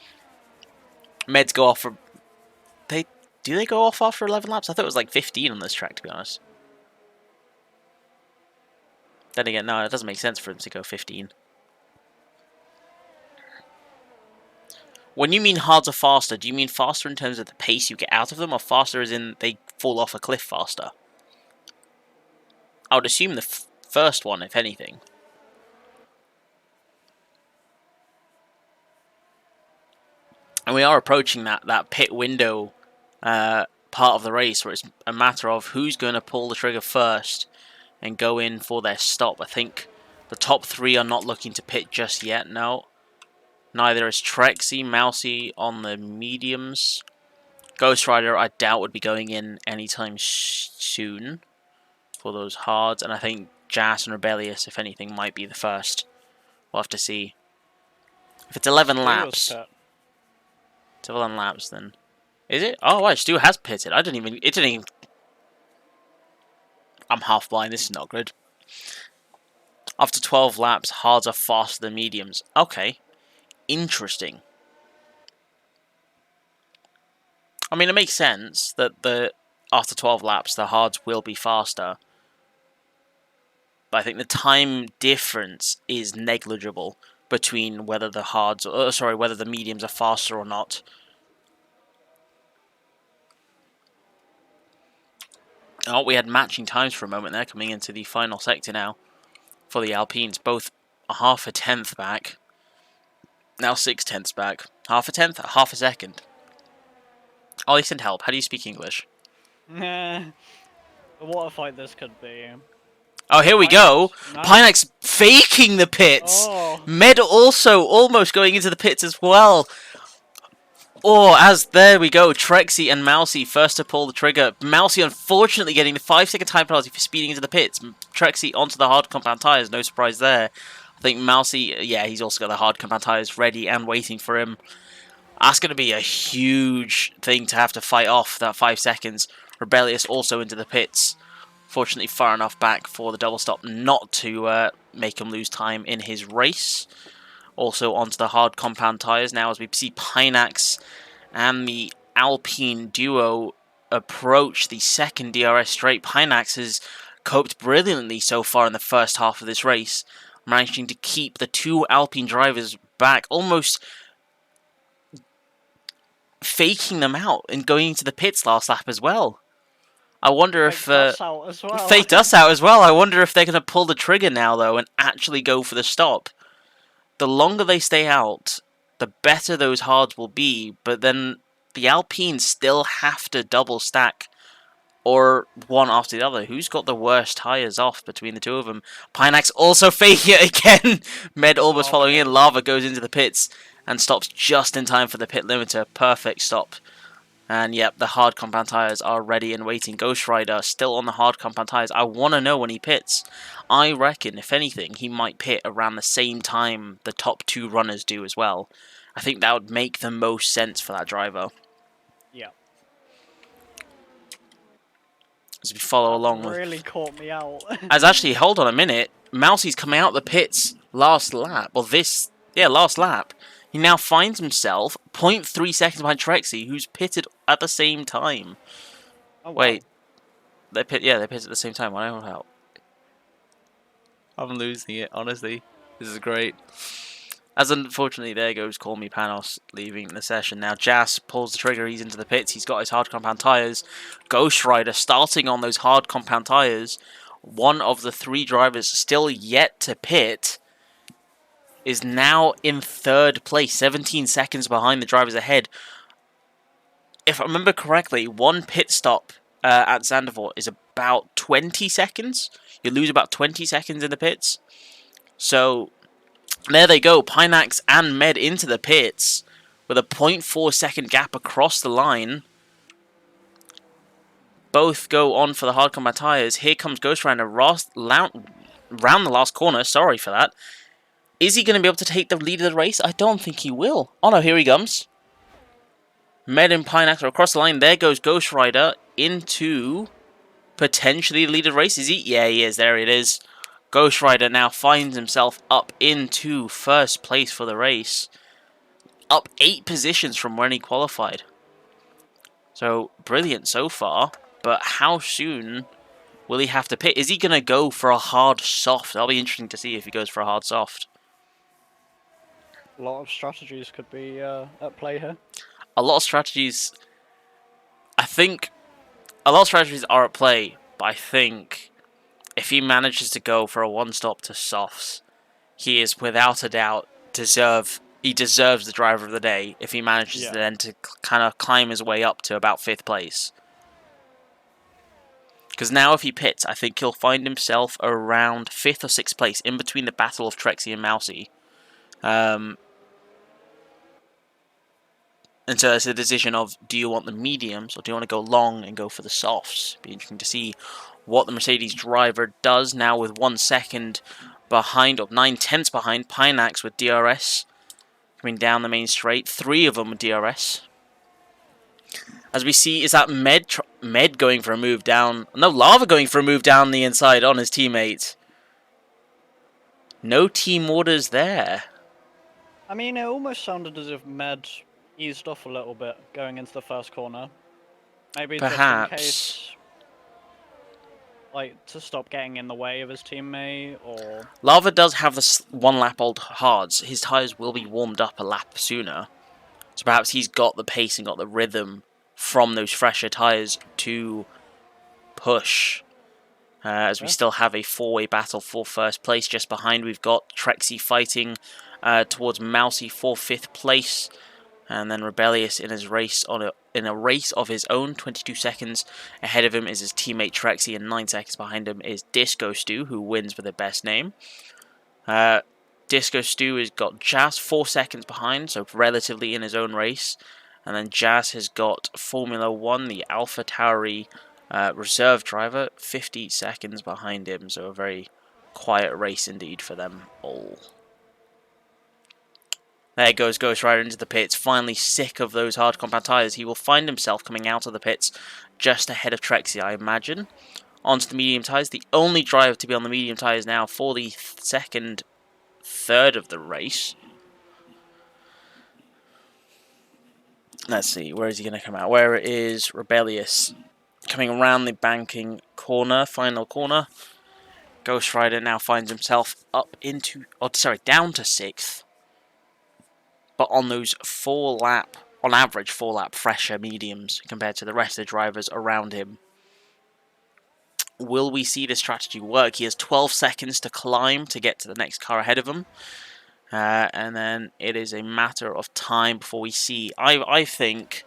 Meds go off for... Do they go off after 11 laps? I thought it was like 15 on this track, to be honest. Then again, no, it doesn't make sense for them to go 15. When you mean hards are faster, do you mean faster in terms of the pace you get out of them, or faster as in they fall off a cliff faster? I would assume the first one, if anything. And we are approaching that pit window part of the race where it's a matter of who's going to pull the trigger first and go in for their stop. I think the top 3 are not looking to pit just yet, no. Neither is Trexie, Mousy on the mediums. Ghost Rider, I doubt, would be going in anytime soon for those hards. And I think Jas and Rebellious, if anything, might be the first. We'll have to see. If it's 11 laps... It's 11 laps, then... Is it? Oh, right, Stu has pitted. It didn't even... I'm half blind, this is not good. After 12 laps, hards are faster than mediums. Okay. Interesting. I mean, it makes sense that after 12 laps, the hards will be faster. But I think the time difference is negligible between whether the whether the mediums are faster or not. Oh, we had matching times for a moment there, coming into the final sector now for the Alpines. Both half a tenth back. Now 6/10ths back. Half a tenth, half a second. Ollie, send help. How do you speak English? What a fight this could be. Oh, here we go. Nice. Pinex faking the pits. Oh. Med also almost going into the pits as well. Oh, there we go. Trexie and Mousy first to pull the trigger. Mousy unfortunately getting the 5-second time penalty for speeding into the pits. Trexie onto the hard compound tyres. No surprise there. I think Mousy, yeah, he's also got the hard compound tyres ready and waiting for him. That's going to be a huge thing to have to fight off, that 5 seconds. Rebellious also into the pits. Fortunately far enough back for the double stop not to make him lose time in his race. Also onto the hard compound tyres now as we see Pinax and the Alpine duo approach the second DRS straight. Pinax has coped brilliantly so far in the first half of this race, managing to keep the two Alpine drivers back, almost faking them out and going into the pits last lap as well. I wonder if faked us out as well. I wonder if they're going to pull the trigger now though and actually go for the stop. The longer they stay out, the better those hards will be, but then the Alpines still have to double stack or one after the other. Who's got the worst tyres off between the two of them? Pinax also faking it again. Med almost following in. Lava goes into the pits and stops just in time for the pit limiter. Perfect stop. And yep, the hard compound tyres are ready and waiting. Ghost Rider still on the hard compound tyres. I want to know when he pits. I reckon, if anything, he might pit around the same time the top two runners do as well. I think that would make the most sense for that driver. Yeah. As we follow along with... really caught me out. As actually, hold on a minute. Mousy's coming out the pits last lap. Well, last lap. He now finds himself 0.3 seconds behind Trexie, who's pitted at the same time. Oh, wow. Wait. They pitted at the same time. I don't know how. I'm losing it, honestly. This is great. As unfortunately, there goes Call Me Panos leaving the session. Now Jas pulls the trigger, he's into the pits, he's got his hard compound tyres. Ghost Rider starting on those hard compound tyres. One of the three drivers still yet to pit is now in third place, 17 seconds behind the drivers ahead. If I remember correctly, one pit stop at Zandvoort is about 20 seconds. You lose about 20 seconds in the pits. So, there they go. Pinax and Med into the pits with a 0.4 second gap across the line. Both go on for the hard combat tyres. Here comes Ghost Rider round the last corner. Sorry for that. Is he going to be able to take the lead of the race? I don't think he will. Oh no, here he comes. Med and Pinax are across the line. There goes Ghost Rider into potentially the lead of the race. Is he? Yeah, he is. There it is. Ghost Rider now finds himself up into first place for the race. Up 8 positions from when he qualified. So, brilliant so far. But how soon will he have to pit? Is he going to go for a hard soft? That'll be interesting to see if he goes for a hard soft. A lot of strategies could be at play here. A lot of strategies... I think... A lot of strategies are at play, but I think if he manages to go for a one-stop to softs, he is without a doubt he deserves the driver of the day if he manages then to kind of climb his way up to about 5th place. Because now if he pits, I think he'll find himself around 5th or 6th place, in between the battle of Trexie and Mousy. And so it's a decision of, do you want the mediums or do you want to go long and go for the softs? Be interesting to see what the Mercedes driver does now with 1 second behind, or 9/10ths behind. Pinax with DRS coming down the main straight. 3 of them with DRS. As we see, is that Med going for a move down? No, Lava going for a move down the inside on his teammate. No team orders there. I mean, it almost sounded as if Med eased off a little bit going into the first corner. Maybe perhaps just in case, like, to stop getting in the way of his teammate, or... Lava does have the 1 lap old hards. His tyres will be warmed up a lap sooner. So perhaps he's got the pace and got the rhythm from those fresher tyres to push as we still have a four-way battle for first place. Just behind, we've got Trexie fighting towards Mousy for 5th place, and then Rebellious in his race in a race of his own. 22 seconds ahead of him is his teammate Trexie, and 9 seconds behind him is Disco Stew, who wins with the best name. Disco Stew has got Jazz 4 seconds behind, so relatively in his own race. And then Jazz has got Formula 1, the Alpha Tauri reserve driver, 50 seconds behind him. So a very quiet race indeed for them all. There goes Ghost Rider into the pits, finally sick of those hard compound tyres. He will find himself coming out of the pits just ahead of Trexie, I imagine. Onto the medium tyres, the only driver to be on the medium tyres now for the third of the race. Let's see, where is he going to come out? Where is Rebellious? Coming around the banking corner, final corner. Ghost Rider now finds himself down to 6th. But on those on average 4-lap fresher mediums compared to the rest of the drivers around him. Will we see this strategy work? He has 12 seconds to climb to get to the next car ahead of him. And then it is a matter of time before we see. I think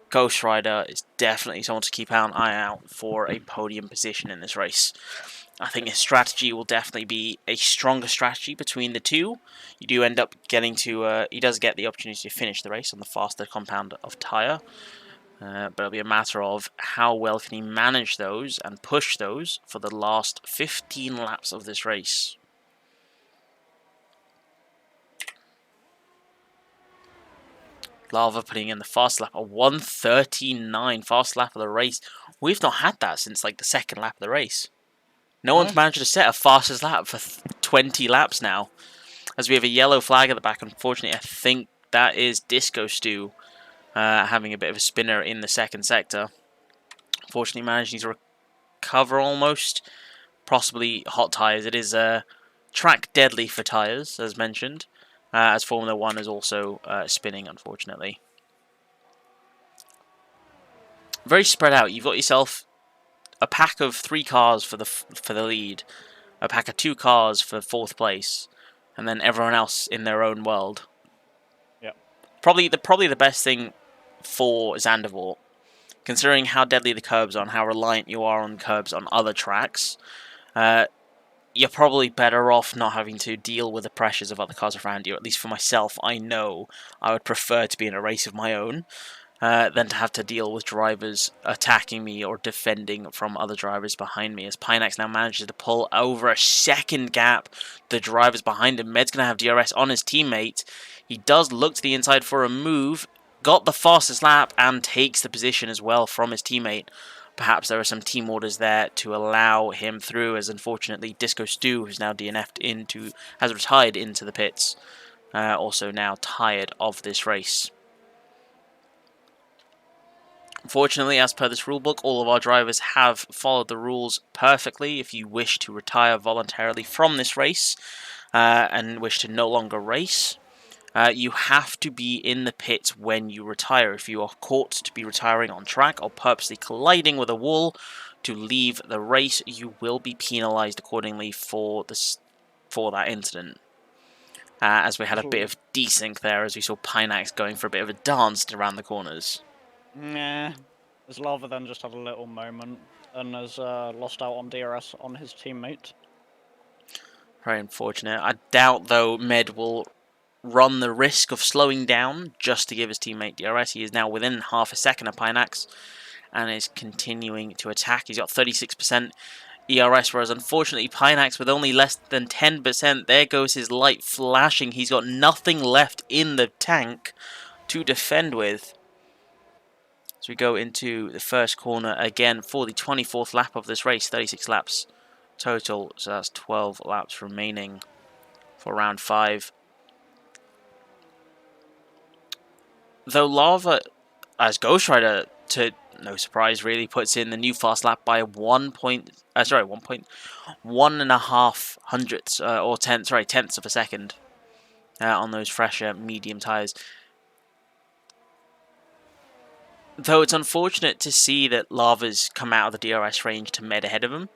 Ghost Rider is definitely someone to keep an eye out for a podium position in this race. I think his strategy will definitely be a stronger strategy between the two. You do end up getting to. He does get the opportunity to finish the race on the faster compound of tyre. But it'll be a matter of how well can he manage those and push those for the last 15 laps of this race. Lava putting in the fast lap, a 1:39 fast lap of the race. We've not had that since like the second lap of the race. No one's managed to set a fastest lap for 20 laps now. As we have a yellow flag at the back, unfortunately, I think that is Disco Stew having a bit of a spinner in the second sector. Unfortunately, managing to recover almost. Possibly hot tyres. It is track deadly for tyres, as mentioned. As Formula 1 is also spinning, unfortunately. Very spread out. You've got yourself a pack of 3 cars for the lead, a pack of 2 cars for 4th place, and then everyone else in their own world. Yeah. Probably the best thing for Zandvoort, considering how deadly the curbs are and how reliant you are on curbs on other tracks. You're probably better off not having to deal with the pressures of other cars around you. At least for myself, I know I would prefer to be in a race of my own than to have to deal with drivers attacking me or defending from other drivers behind me. As Pineax now manages to pull over a second gap, the drivers behind him. Med's going to have DRS on his teammate. He does look to the inside for a move, got the fastest lap, and takes the position as well from his teammate. Perhaps there are some team orders there to allow him through, as unfortunately Disco Stew, who's now DNF'd has retired into the pits. Also now tired of this race. Unfortunately, as per this rulebook, all of our drivers have followed the rules perfectly. If you wish to retire voluntarily from this race and wish to no longer race, you have to be in the pits when you retire. If you are caught to be retiring on track or purposely colliding with a wall to leave the race, you will be penalised accordingly for that incident. As we had a bit of desync there, as we saw Pineax going for a bit of a dance around the corners. Nah, as Lava then just had a little moment and has lost out on DRS on his teammate. Very unfortunate. I doubt, though, Med will run the risk of slowing down just to give his teammate DRS. He is now within half a second of Pineax and is continuing to attack. He's got 36% ERS, whereas unfortunately Pineax with only less than 10%. There goes his light flashing. He's got nothing left in the tank to defend with. So we go into the first corner again for the 24th lap of this race. 36 laps total, so that's 12 laps remaining for round 5. Though Lava, as Ghost Rider, to no surprise really, puts in the new fast lap by 1.1 hundredths or tenths of a second on those fresher medium tyres. Though it's unfortunate to see that Lava's come out of the DRS range to Med ahead of him.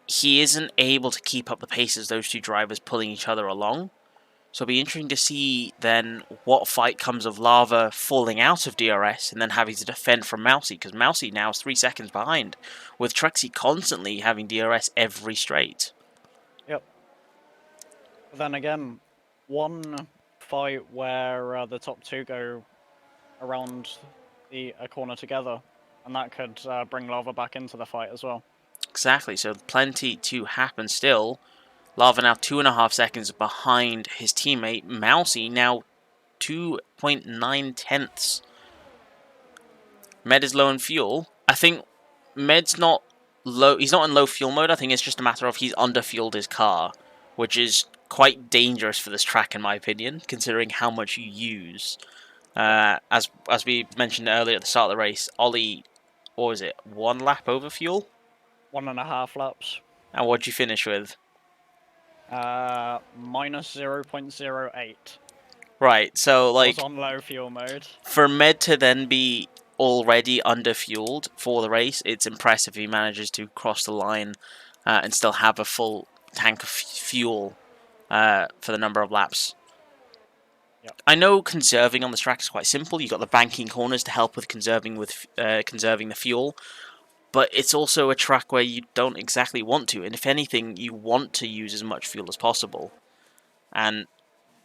he isn't able to keep up the pace as those two drivers pulling each other along. So it'll be interesting to see then what fight comes of Lava falling out of DRS and then having to defend from Mousy, because Mousy now is 3 seconds behind, with Trexie constantly having DRS every straight. Yep. But then again, one fight where the top two go around a corner together, and that could bring Lava back into the fight as well. Exactly, so plenty to happen still. Lava now 2.5 seconds behind his teammate. Mousy now 2.9 tenths. Med is low in fuel. I think Med's not low. He's not in low fuel mode. I think it's just a matter of he's underfueled his car, which is quite dangerous for this track, in my opinion, considering how much you use. As we mentioned earlier at the start of the race, Ollie, what was it? 1 lap over fuel? 1.5 laps. And what'd you finish with? Minus 0.08. Right, so like was on low fuel mode. For Med to then be already underfueled for the race, it's impressive he manages to cross the line and still have a full tank of fuel for the number of laps. Yep. I know conserving on this track is quite simple. You've got the banking corners to help with conserving the fuel, but it's also a track where you don't exactly want to, and if anything, you want to use as much fuel as possible. And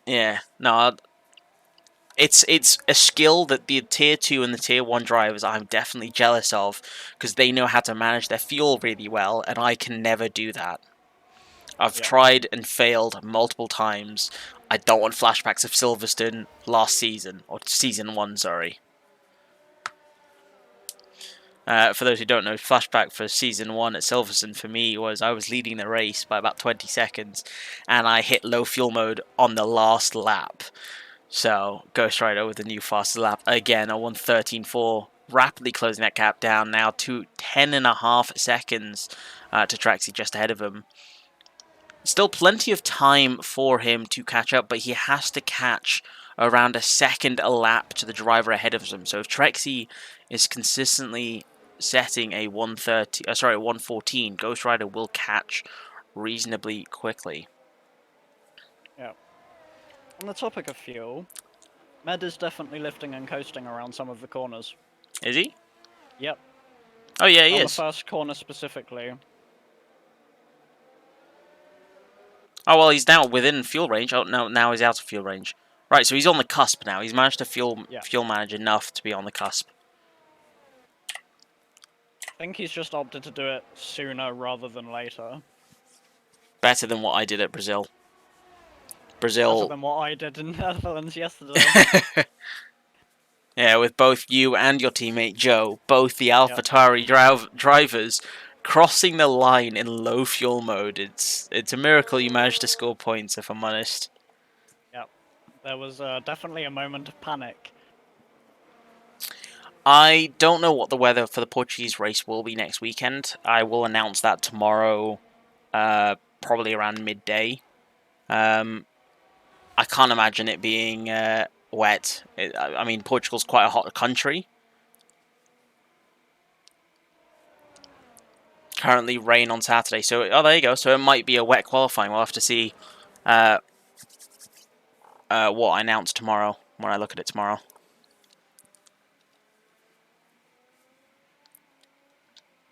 yeah, no, it's a skill that the Tier 2 and the Tier 1 drivers I'm definitely jealous of, because they know how to manage their fuel really well, and I can never do that. I've tried and failed multiple times. I don't want flashbacks of Silverstone last season, or Season 1, sorry. For those who don't know, flashback for Season 1 at Silverstone for me was I was leading the race by about 20 seconds, and I hit low fuel mode on the last lap. So, Ghost Rider with the new fastest lap again, a 1:13.4, rapidly closing that gap down now to 10.5 seconds to Traxi just ahead of him. Still plenty of time for him to catch up, but he has to catch around a second a lap to the driver ahead of him. So if Trexie is consistently setting a 114, Ghost Rider will catch reasonably quickly. Yeah. On the topic of fuel, Med is definitely lifting and coasting around some of the corners. Is he? Yep. Oh yeah, he is. On is. the first corner specifically. Oh, well, he's now within fuel range. Oh, no, now he's out of fuel range. Right, so he's on the cusp now. He's managed to fuel manage enough to be on the cusp. I think he's just opted to do it sooner rather than later. Better than what I did at Brazil. Better than what I did in Netherlands yesterday. Yeah, with both you and your teammate Joe, both the AlphaTauri drivers, crossing the line in low fuel mode. It's a miracle you managed to score points, if I'm honest. Yep. There was definitely a moment of panic. I don't know what the weather for the Portuguese race will be next weekend. I will announce that tomorrow, probably around midday. I can't imagine it being wet. I mean, Portugal's quite a hot country. Currently rain on Saturday, so there you go. So it might be a wet qualifying. We'll have to see what I announce tomorrow when I look at it tomorrow.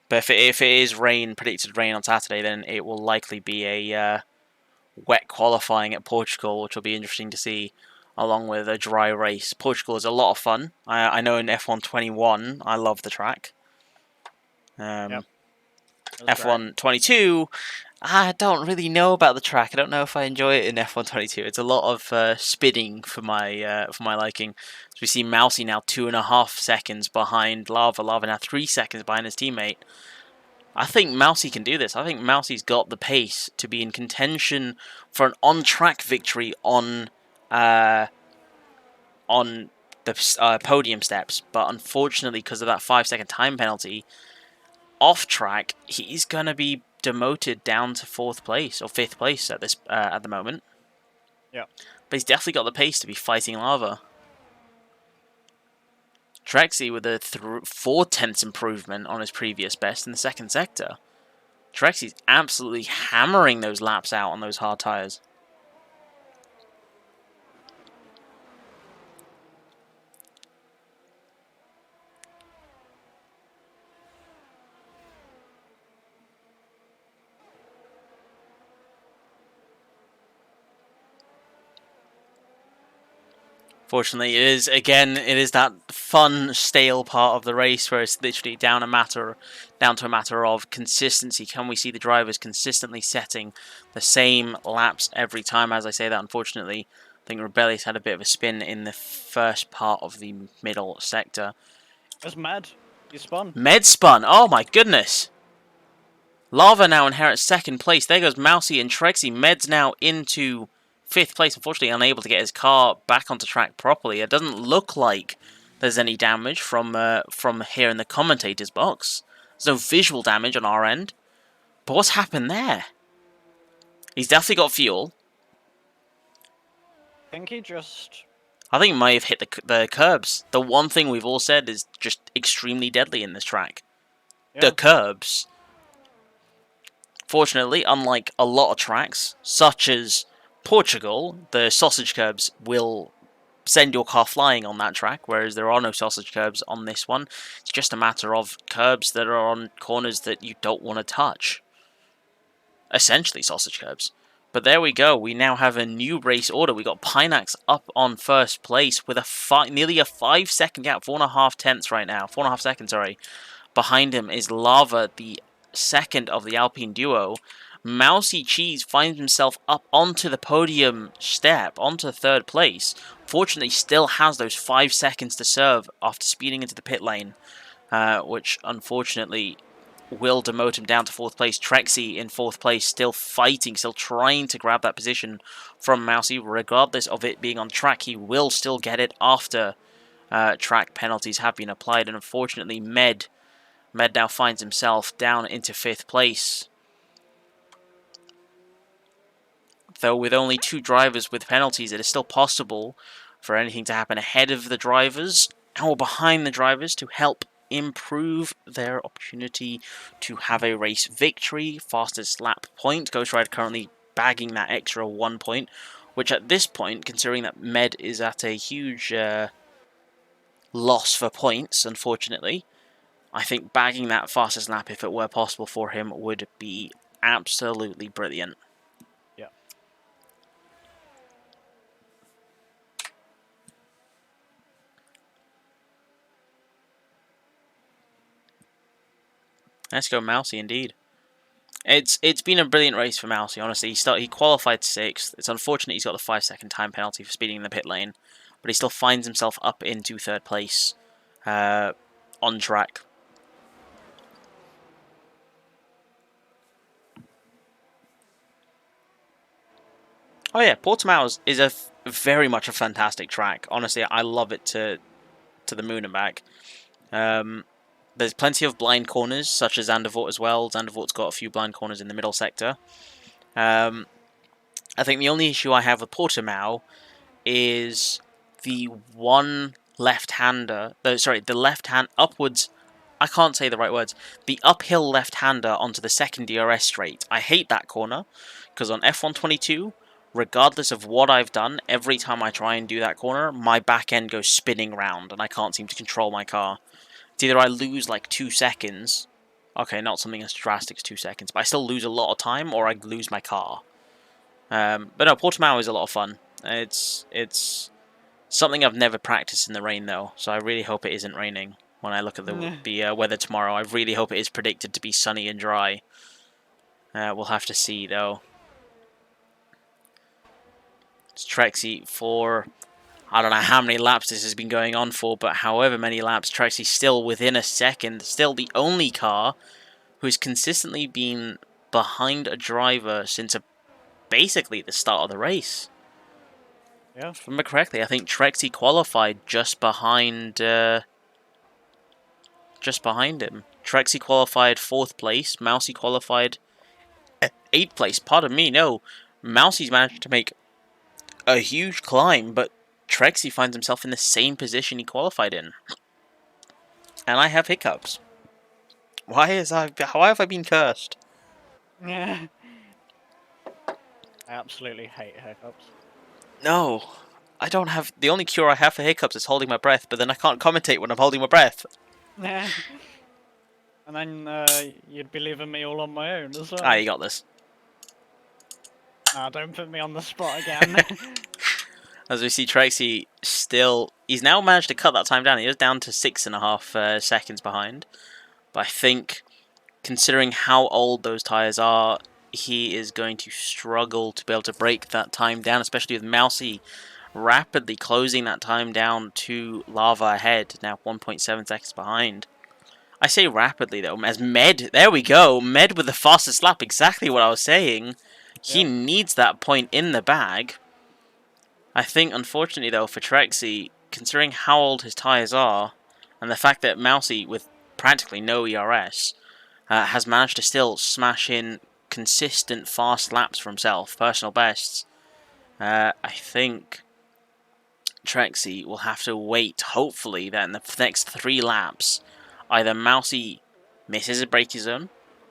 But if it is predicted rain on Saturday, then it will likely be a wet qualifying at Portugal, which will be interesting to see, along with a dry race. Portugal is a lot of fun. I know in F1 I love the track. F1 22, I don't really know about the track. I don't know if I enjoy it in F1 22. It's a lot of spinning for my liking. So we see Mousy now 2.5 seconds behind Lava. Lava now 3 seconds behind his teammate. I think Mousy can do this. I think Mousy's got the pace to be in contention for an on-track victory on the podium steps. But unfortunately, because of that 5-second time penalty, off-track, he's going to be demoted down to 4th place or 5th place at the moment. Yeah. But he's definitely got the pace to be fighting Lava. Trexie with a 4 tenths improvement on his previous best in the second sector. Trexie's absolutely hammering those laps out on those hard tyres. Fortunately, it is that fun, stale part of the race where it's literally down to a matter of consistency. Can we see the drivers consistently setting the same laps every time? As I say that, unfortunately, I think Rebellious had a bit of a spin in the first part of the middle sector. It's Med. He spun. Med spun. Oh my goodness. Lava now inherits second place. There goes Mousy and Trexie. Med's now into 5th place, unfortunately unable to get his car back onto track properly. It doesn't look like there's any damage from here in the commentator's box. There's no visual damage on our end. But what's happened there? He's definitely got fuel. I think he just... I think he might have hit the curbs. The one thing we've all said is just extremely deadly in this track. Yeah. The curbs. Fortunately, unlike a lot of tracks, such as Portugal, the sausage curbs will send your car flying on that track, whereas there are no sausage curbs on this one. It's just a matter of curbs that are on corners that you don't want to touch. Essentially sausage curbs. But there we go. We now have a new race order. We got Pinax up on first place with nearly a 5-second gap, 4.5 tenths right now. 4.5 seconds, sorry. Behind him is Lava, the second of the Alpine duo. Mousy Cheese finds himself up onto the podium step, onto 3rd place. Fortunately, still has those 5 seconds to serve after speeding into the pit lane, which unfortunately will demote him down to 4th place. Trexie in 4th place, still fighting, still trying to grab that position from Mousy. Regardless of it being on track, he will still get it after track penalties have been applied. And unfortunately, Med now finds himself down into 5th place. Though with only 2 drivers with penalties, it is still possible for anything to happen ahead of the drivers or behind the drivers to help improve their opportunity to have a race victory. Fastest lap point. Ghost Rider currently bagging that extra 1 point, which at this point, considering that Med is at a huge loss for points, unfortunately, I think bagging that fastest lap, if it were possible for him, would be absolutely brilliant. Yeah. Let's go Mousy, indeed. It's been a brilliant race for Mousy, honestly. He qualified 6th. It's unfortunate he's got the 5-second time penalty for speeding in the pit lane, but he still finds himself up into 3rd place on track. Oh yeah, Portimao is very much a fantastic track. Honestly, I love it to the moon and back. There's plenty of blind corners, such as Zandvoort as well. Zandvoort's got a few blind corners in the middle sector. I think the only issue I have with Portimao is the one left-hander. The left-hand upwards. I can't say the right words. The uphill left-hander onto the second DRS straight. I hate that corner because on F122, regardless of what I've done, every time I try and do that corner, my back end goes spinning round and I can't seem to control my car. It's either I lose like 2 seconds. Okay, not something as drastic as 2 seconds, but I still lose a lot of time, or I lose my car. But no, Portimao is a lot of fun. It's something I've never practiced in the rain, though, so I really hope it isn't raining when I look at the weather tomorrow. I really hope it is predicted to be sunny and dry. We'll have to see, though. It's Trexie for... I don't know how many laps this has been going on for, but however many laps, Trexie's still within a second. Still the only car who's consistently been behind a driver since basically the start of the race. Yeah. If I remember correctly, I think Trexie qualified just behind him. Trexie qualified 4th place. Mousy qualified 8th place. Pardon me, no. Mousy's managed to make a huge climb, but Trexie finds himself in the same position he qualified in. And I have hiccups. Why have I been cursed? Yeah. I absolutely hate hiccups. No, I don't have. The only cure I have for hiccups is holding my breath, but then I can't commentate when I'm holding my breath. Yeah. And then you'd be leaving me all on my own as Ah, well. you got this. Nah, don't put me on the spot again. As we see Trexie still, he's now managed to cut that time down. He was down to 6.5 seconds behind. But I think, considering how old those tyres are, he is going to struggle to be able to break that time down, especially with Mousy rapidly closing that time down to Lava ahead, now 1.7 seconds behind. I say rapidly though, as Med, there we go, Med with the fastest lap, exactly what I was saying. He Yep. needs that point in the bag. I think, unfortunately though, for Trexie, considering how old his tyres are, and the fact that Mousy, with practically no ERS, has managed to still smash in consistent fast laps for himself, personal bests, I think Trexie will have to wait, hopefully, that in the next 3 laps, either Mousy misses a braking zone,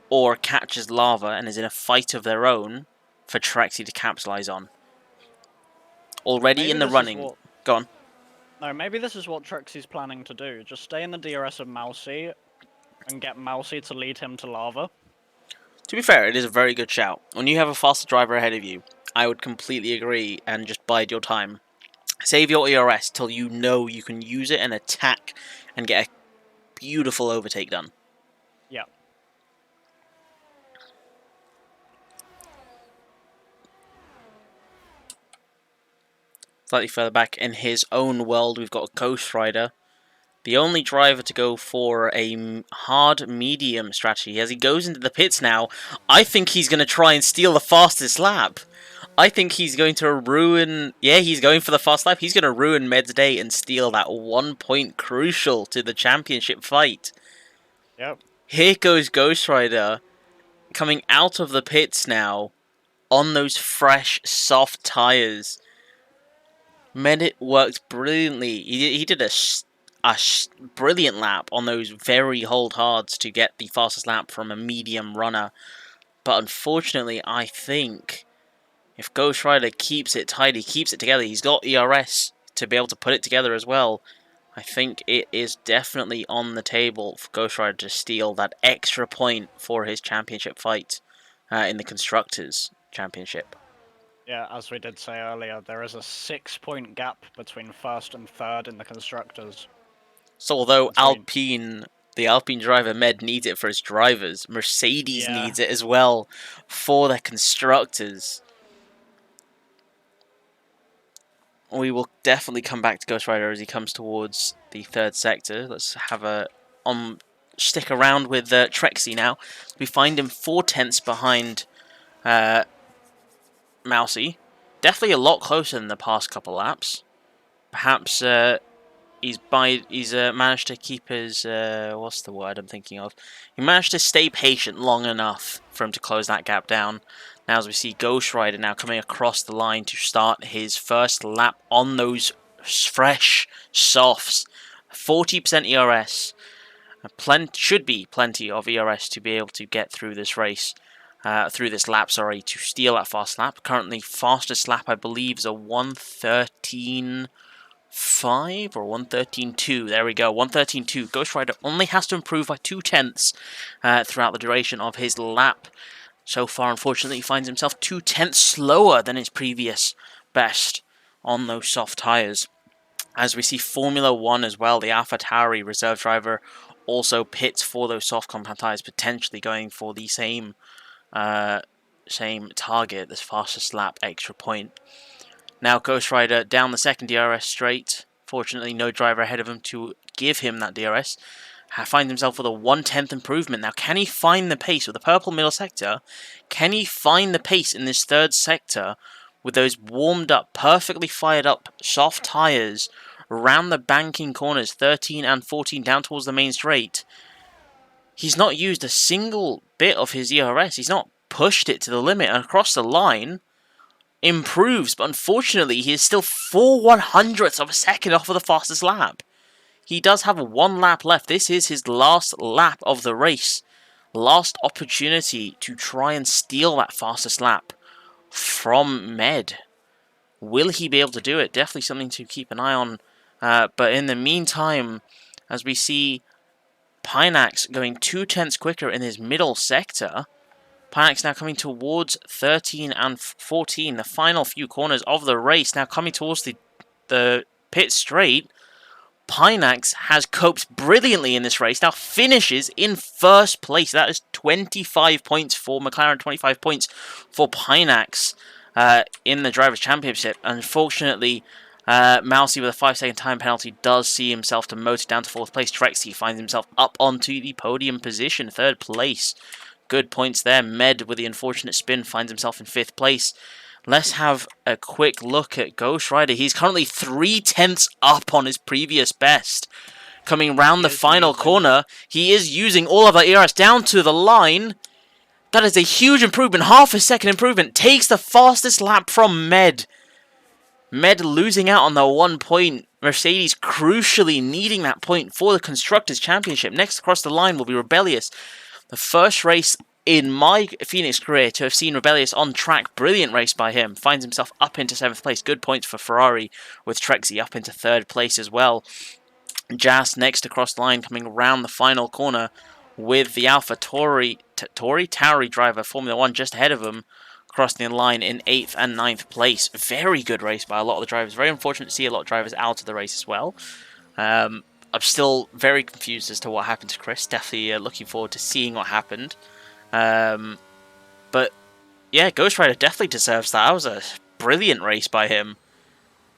or catches Lava and is in a fight of their own for Trexie to capitalise on. Already Maybe in the this is running. what. Go on. No, maybe this is what Trixie's planning to do. Just stay in the DRS of Mousy and get Mousy to lead him to lava. To be fair, it is a very good shout. When you have a faster driver ahead of you, I would completely agree and just bide your time. Save your ERS till you know you can use it and attack and get a beautiful overtake done. Yeah. Slightly further back in his own world, we've got Ghost Rider. The only driver to go for a hard medium strategy. As he goes into the pits now, I think he's going to try and steal the fastest lap. I think he's going to ruin... Yeah, he's going for the fast lap. He's going to ruin Med's day and steal that 1 point crucial to the championship fight. Yep. Here goes Ghost Rider coming out of the pits now on those fresh, soft tyres. Med worked brilliantly. He did a brilliant lap on those very hold hards to get the fastest lap from a medium runner. But unfortunately, I think if Ghost Rider keeps it tidy, keeps it together, he's got ERS to be able to put it together as well. I think it is definitely on the table for Ghost Rider to steal that extra point for his championship fight in the Constructors' Championship. Yeah, as we did say earlier, there is a 6-point gap between first and third in the constructors. So although Between... the Alpine driver Med needs it for his drivers, Mercedes Yeah. needs it as well for their constructors. We will definitely come back to Ghost Rider as he comes towards the third sector. Let's have a stick around with Trexie now. We find him 4/10 behind Mousy. Definitely a lot closer than the past couple laps. Perhaps he's managed to keep his what's the word I'm thinking of? He managed to stay patient long enough for him to close that gap down. Now as we see Ghost Rider now coming across the line to start his first lap on those fresh softs. 40% ERS. Should be plenty of ERS to be able to get through this race. Through this lap, sorry, to steal that fast lap. Currently, fastest lap, I believe, is a 1:13.5 or 1:13.2. There we go, 1:13.2. Ghost Rider only has to improve by 2/10 throughout the duration of his lap. So far, unfortunately, he finds himself 2/10 slower than his previous best on those soft tyres. As we see Formula 1 as well, the AlphaTauri reserve driver also pits for those soft compact tyres, potentially going for the same target, this fastest lap extra point. Now Ghost Rider down the second DRS straight. Fortunately, no driver ahead of him to give him that DRS. Finds himself with a 1/10 improvement. Now, can he find the pace with the purple middle sector? Can he find the pace in this third sector with those warmed up, perfectly fired up, soft tyres around the banking corners, 13 and 14 down towards the main straight? He's not used a single bit of his ERS. He's not pushed it to the limit, and across the line improves, but unfortunately he is still 4/100ths of a second off of the fastest lap. He does have 1 lap left. This is his last lap of the race. last opportunity to try and steal that fastest lap from Med. Will he be able to do it? Definitely something to keep an eye on. But in the meantime, as we see Pinax going 2/10 quicker in his middle sector, Pinax now coming towards 13 and 14, the final few corners of the race, now coming towards the pit straight. Pinax has coped brilliantly in this race, now finishes in first place. That is 25 points for McLaren, 25 points for Pinax in the Drivers' Championship. Unfortunately, Mousy with a 5-second time penalty does see himself demoted down to 4th place. Trexie finds himself up onto the podium position, 3rd place. Good points there. Med, with the unfortunate spin, finds himself in 5th place. Let's have a quick look at Ghost Rider. He's currently 3/10 up on his previous best. Coming round the final corner, he is using all of that ERS down to the line. That is a huge improvement, half a second improvement. Takes the fastest lap from Med. Med losing out on the 1 point. Mercedes crucially needing that point for the Constructors' Championship. Next across the line will be Rebellious. The first race in my Phoenix career to have seen Rebellious on track. Brilliant race by him. Finds himself up into 7th place. Good points for Ferrari, with Trexie up into 3rd place as well. Jas next across the line, coming around the final corner with the Alpha Tauri driver, Formula 1, just ahead of him, crossing the line in 8th and 9th place. Very good race by a lot of the drivers. Very unfortunate to see a lot of drivers out of the race as well. I'm still very confused as to what happened to Chris. Definitely looking forward to seeing what happened. But yeah, Ghost Rider definitely deserves that. That was a brilliant race by him.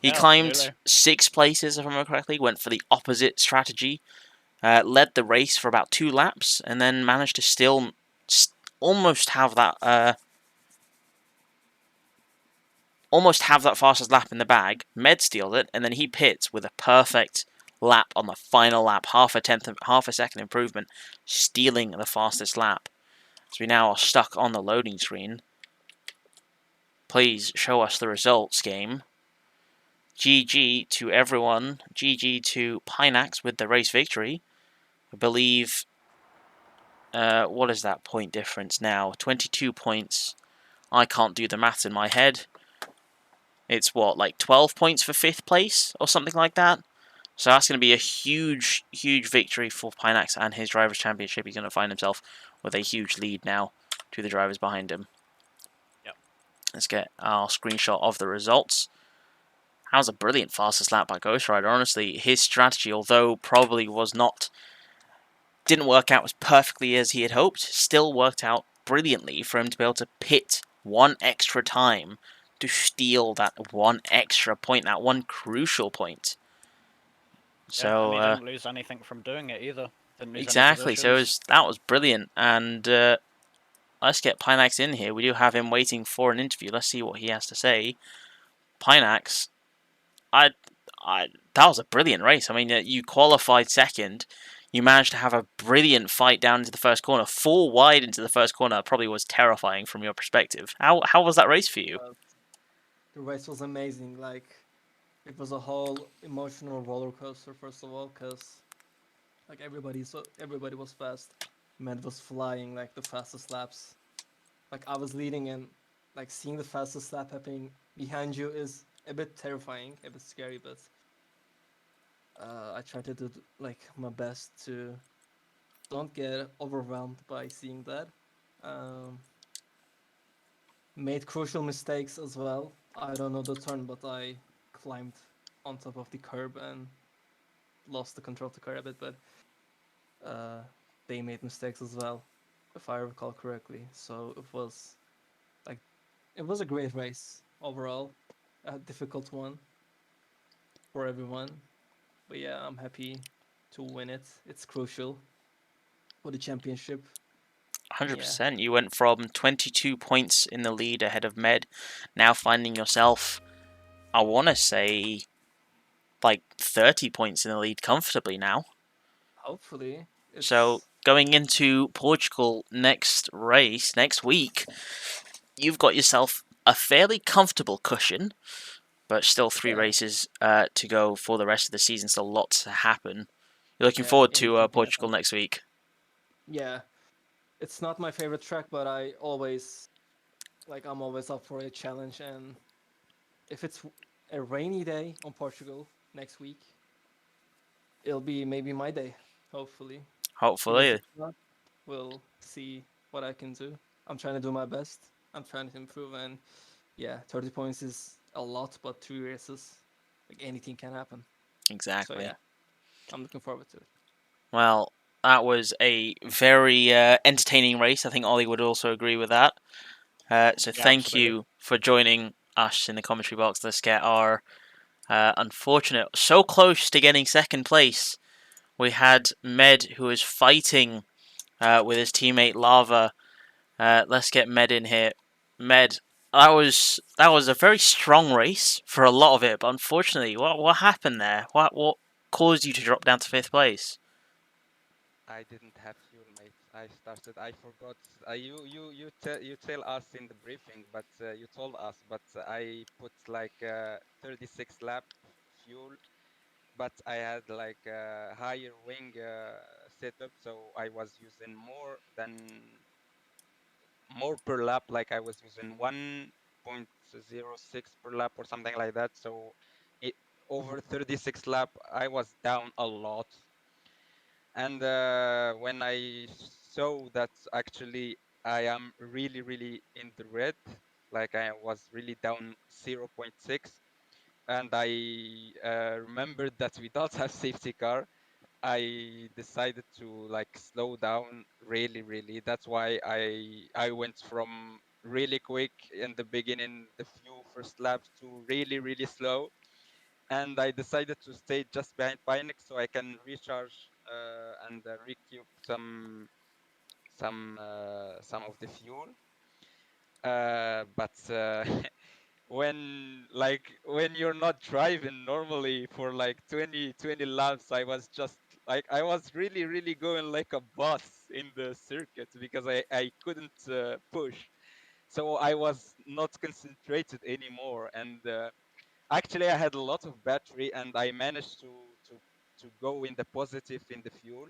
He climbed absolutely. 6 places, if I remember correctly, went for the opposite strategy, led the race for about 2 laps, and then managed to still almost have that fastest lap in the bag. Med stealed it, and then he pits with a perfect lap on the final lap, half a second improvement, stealing the fastest lap. So we now are stuck on the loading screen. Please show us the results, game. GG to everyone. GG to Pinax with the race victory. I believe, what is that point difference now? 22 points. I can't do the maths in my head. It's what, like 12 points for 5th place or something like that? So that's going to be a huge, huge victory for Pinax and his Drivers' Championship. He's going to find himself with a huge lead now to the drivers behind him. Yep. Let's get our screenshot of the results. That was a brilliant fastest lap by Ghost Rider. Honestly, his strategy, although probably didn't work out as perfectly as he had hoped, still worked out brilliantly for him to be able to pit 1 extra time to steal that 1 extra point, that 1 crucial point. Yeah, and So he didn't lose anything from doing it either. Didn't lose any exactly, positions. that was brilliant. And let's get Pinax in here. We do have him waiting for an interview. Let's see what he has to say. Pinax, I, that was a brilliant race. I mean, you qualified 2nd. You managed to have a brilliant fight down into the first corner, 4 wide into the first corner. Probably was terrifying from your perspective. How was that race for you? The race was amazing. Like, it was a whole emotional roller coaster. First of all, because like everybody was fast. Med was flying like the fastest laps. Like I was leading, and like seeing the fastest lap happening behind you is a bit terrifying, a bit scary. But I try to do like my best to don't get overwhelmed by seeing that. Um, Made crucial mistakes as well. I don't know the turn, but I climbed on top of the curb and lost the control of the car a bit. But they made mistakes as well, if I recall correctly. So it was a great race overall, a difficult one for everyone. But yeah, I'm happy to win it. It's crucial for the championship. 100%. You went from 22 points in the lead ahead of Med, now finding yourself, I want to say, like 30 points in the lead comfortably now. Hopefully, So going into Portugal next week, you've got yourself a fairly comfortable cushion, but still 3 races to go for the rest of the season. Still lots to happen. You're looking forward to anything can Portugal happen. next week. Yeah, It's not my favorite track, but I'm always up for a challenge. And if it's a rainy day on Portugal next week, it'll be maybe my day. Hopefully, even if Hopefully. it's not, we'll see what I can do. I'm trying to do my best. I'm trying to improve, and yeah, 30 points is a lot, but 2 races, like anything can happen. So Exactly. yeah, I'm looking forward to it. Well, that was a very entertaining race. I think Ollie would also agree with that. So Yeah, thank absolutely. you for joining us in the commentary box. Let's get our unfortunate, so close to getting second place. We had Med, who was fighting with his teammate Lava. Let's get Med in here. Med, that was a very strong race for a lot of it, but unfortunately, what happened there? What caused you to drop down to fifth place? I didn't have fuel, mate. I started. I forgot. You tell us in the briefing, but you told us, but I put like 36 lap fuel, but I had like a higher wing setup, so I was using more per lap. Like I was using 1.06 per lap or something like that. So it over 36 lap, I was down a lot. And when I saw that actually I am really, really in the red, like I was really down zero point 0.6, and I remembered that we don't have safety car, I decided to like slow down really, really. That's why I went from really quick in the beginning, the few first laps, to really, really slow, and I decided to stay just behind Pionex so I can recharge and recoup some of the fuel. But when you're not driving normally for like 20 laps, I was really really going like a boss in the circuit because I couldn't push, so I was not concentrated anymore. And actually, I had a lot of battery, and I managed to go in the positive in the fuel.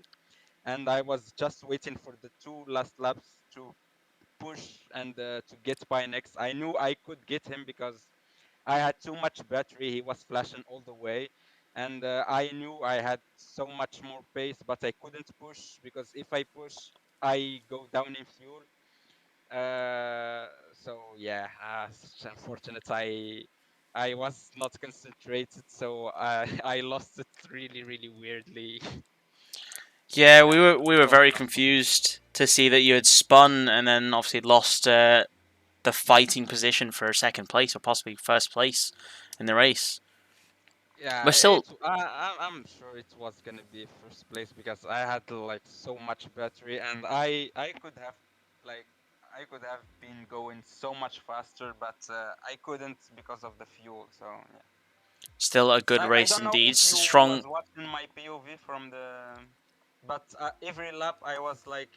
And I was just waiting for the two last laps to push and to get by next. I knew I could get him because I had too much battery. He was flashing all the way, and I knew I had so much more pace, but I couldn't push because if I push, I go down in fuel. So yeah, it's unfortunate. I was not concentrated, so I lost it really really weirdly. Yeah, we And were so very confused to see that you had spun and then obviously lost the fighting position for second place or possibly first place in the race. yeah, But still, I'm sure it was gonna be first place because I had like so much battery, and I could have been going so much faster, but I couldn't because of the fuel. So yeah. still a good I race don't know indeed. if you Strong. was watching my POV from the, but every lap I was like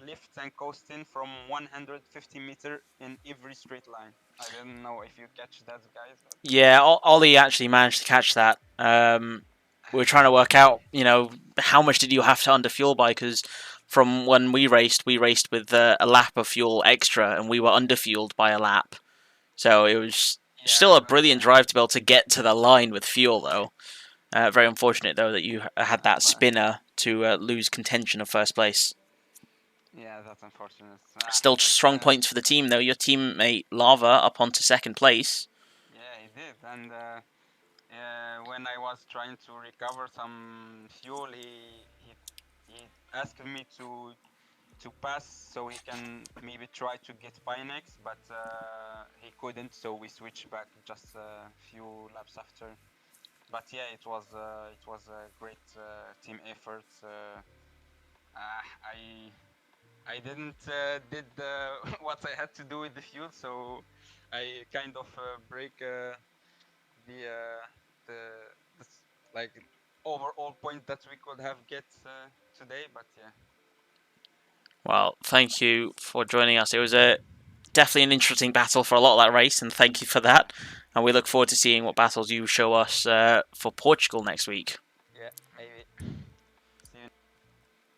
lift and coasting from 150-meter in every straight line. I didn't know if you catch that, guys. But Yeah, Ollie actually managed to catch that. We were trying to work out, how much did you have to underfuel by? Because from when we raced with a lap of fuel extra, and we were underfueled by a lap. So it was yeah, still a but brilliant drive to be able to get to the line with fuel, though. Very unfortunate, though, that you had yeah, that spinner to lose contention of first place. yeah, that's unfortunate. Still strong Uh, points for the team, though. Your teammate Lava up onto second place. yeah, he did, and when I was trying to recover some fuel, he asked me to pass so he can maybe try to get Pinex, but he couldn't, so we switched back just a few laps after. But yeah, it was a great team effort. I didn't did what I had to do with the fuel, so I kind of break the the like overall point that we could have get today. But yeah. Well, thank you for joining us. It was definitely an interesting battle for a lot of that race, and thank you for that. And we look forward to seeing what battles you show us for Portugal next week. Yeah, maybe. See you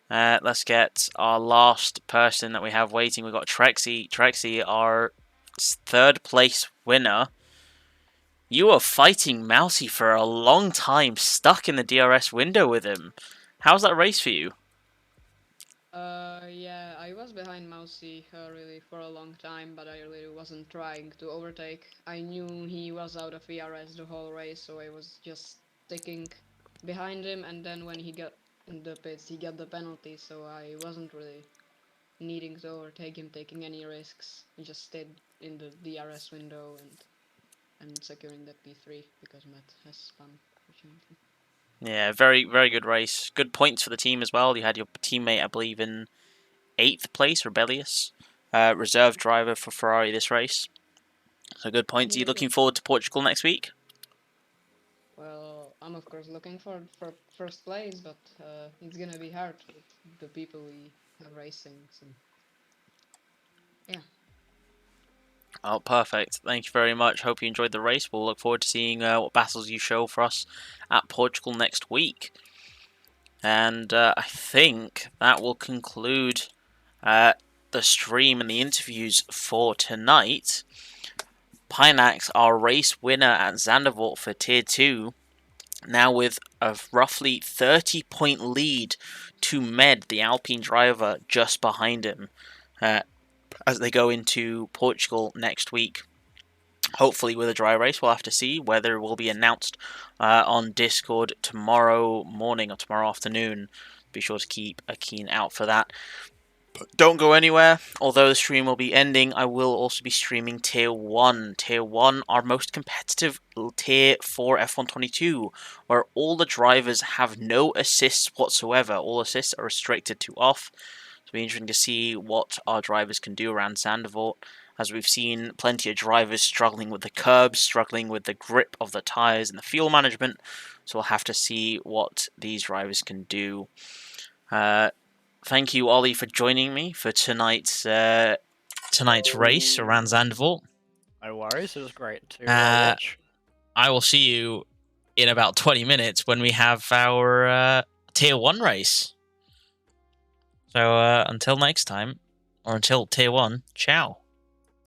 Let's get our last person that we have waiting. We've got Trexie. Trexie, our third place winner. You were fighting Mousy for a long time, stuck in the DRS window with him. How's that race for you? Yeah, I was behind Mousy really for a long time, but I really wasn't trying to overtake. I knew he was out of VRS the whole race, so I was just sticking behind him, and then when he got in the pits, he got the penalty, so I wasn't really needing to overtake him, taking any risks. He just stayed in the DRS window and securing that P3 because Matt has spun, fortunately. Yeah, very, very good race. Good points for the team as well. You had your teammate, I believe, in 8th place, Rebellious. Reserve driver for Ferrari this race. So good points. Are you looking forward to Portugal next week? Well, I'm of course looking for first place, but it's gonna be hard with the people we have racing. So yeah. Oh, perfect. Thank you very much. Hope you enjoyed the race. We'll look forward to seeing what battles you show for us at Portugal next week. And I think that will conclude the stream and the interviews for tonight. Pinax, our race winner at Zandvoort for Tier 2, now with a roughly 30-point lead to Med, the Alpine driver, just behind him as they go into Portugal next week. Hopefully with a dry race. We'll have to see. Whether will be announced on Discord tomorrow morning or tomorrow afternoon. Be sure to keep a keen out for that. Don't go anywhere. Although the stream will be ending, I will also be streaming Tier 1. Tier 1, our most competitive tier for F122, where all the drivers have no assists whatsoever. All assists are restricted to off. It'll be interesting to see what our drivers can do around Zandvoort, as we've seen plenty of drivers struggling with the curbs, struggling with the grip of the tyres and the fuel management. So we'll have to see what these drivers can do. Thank you, Ollie, for joining me for tonight's race around Zandvoort. No worries, it was great to Uh, watch. I will see you in about 20 minutes when we have our Tier 1 race. So until next time, or until Tier 1, ciao.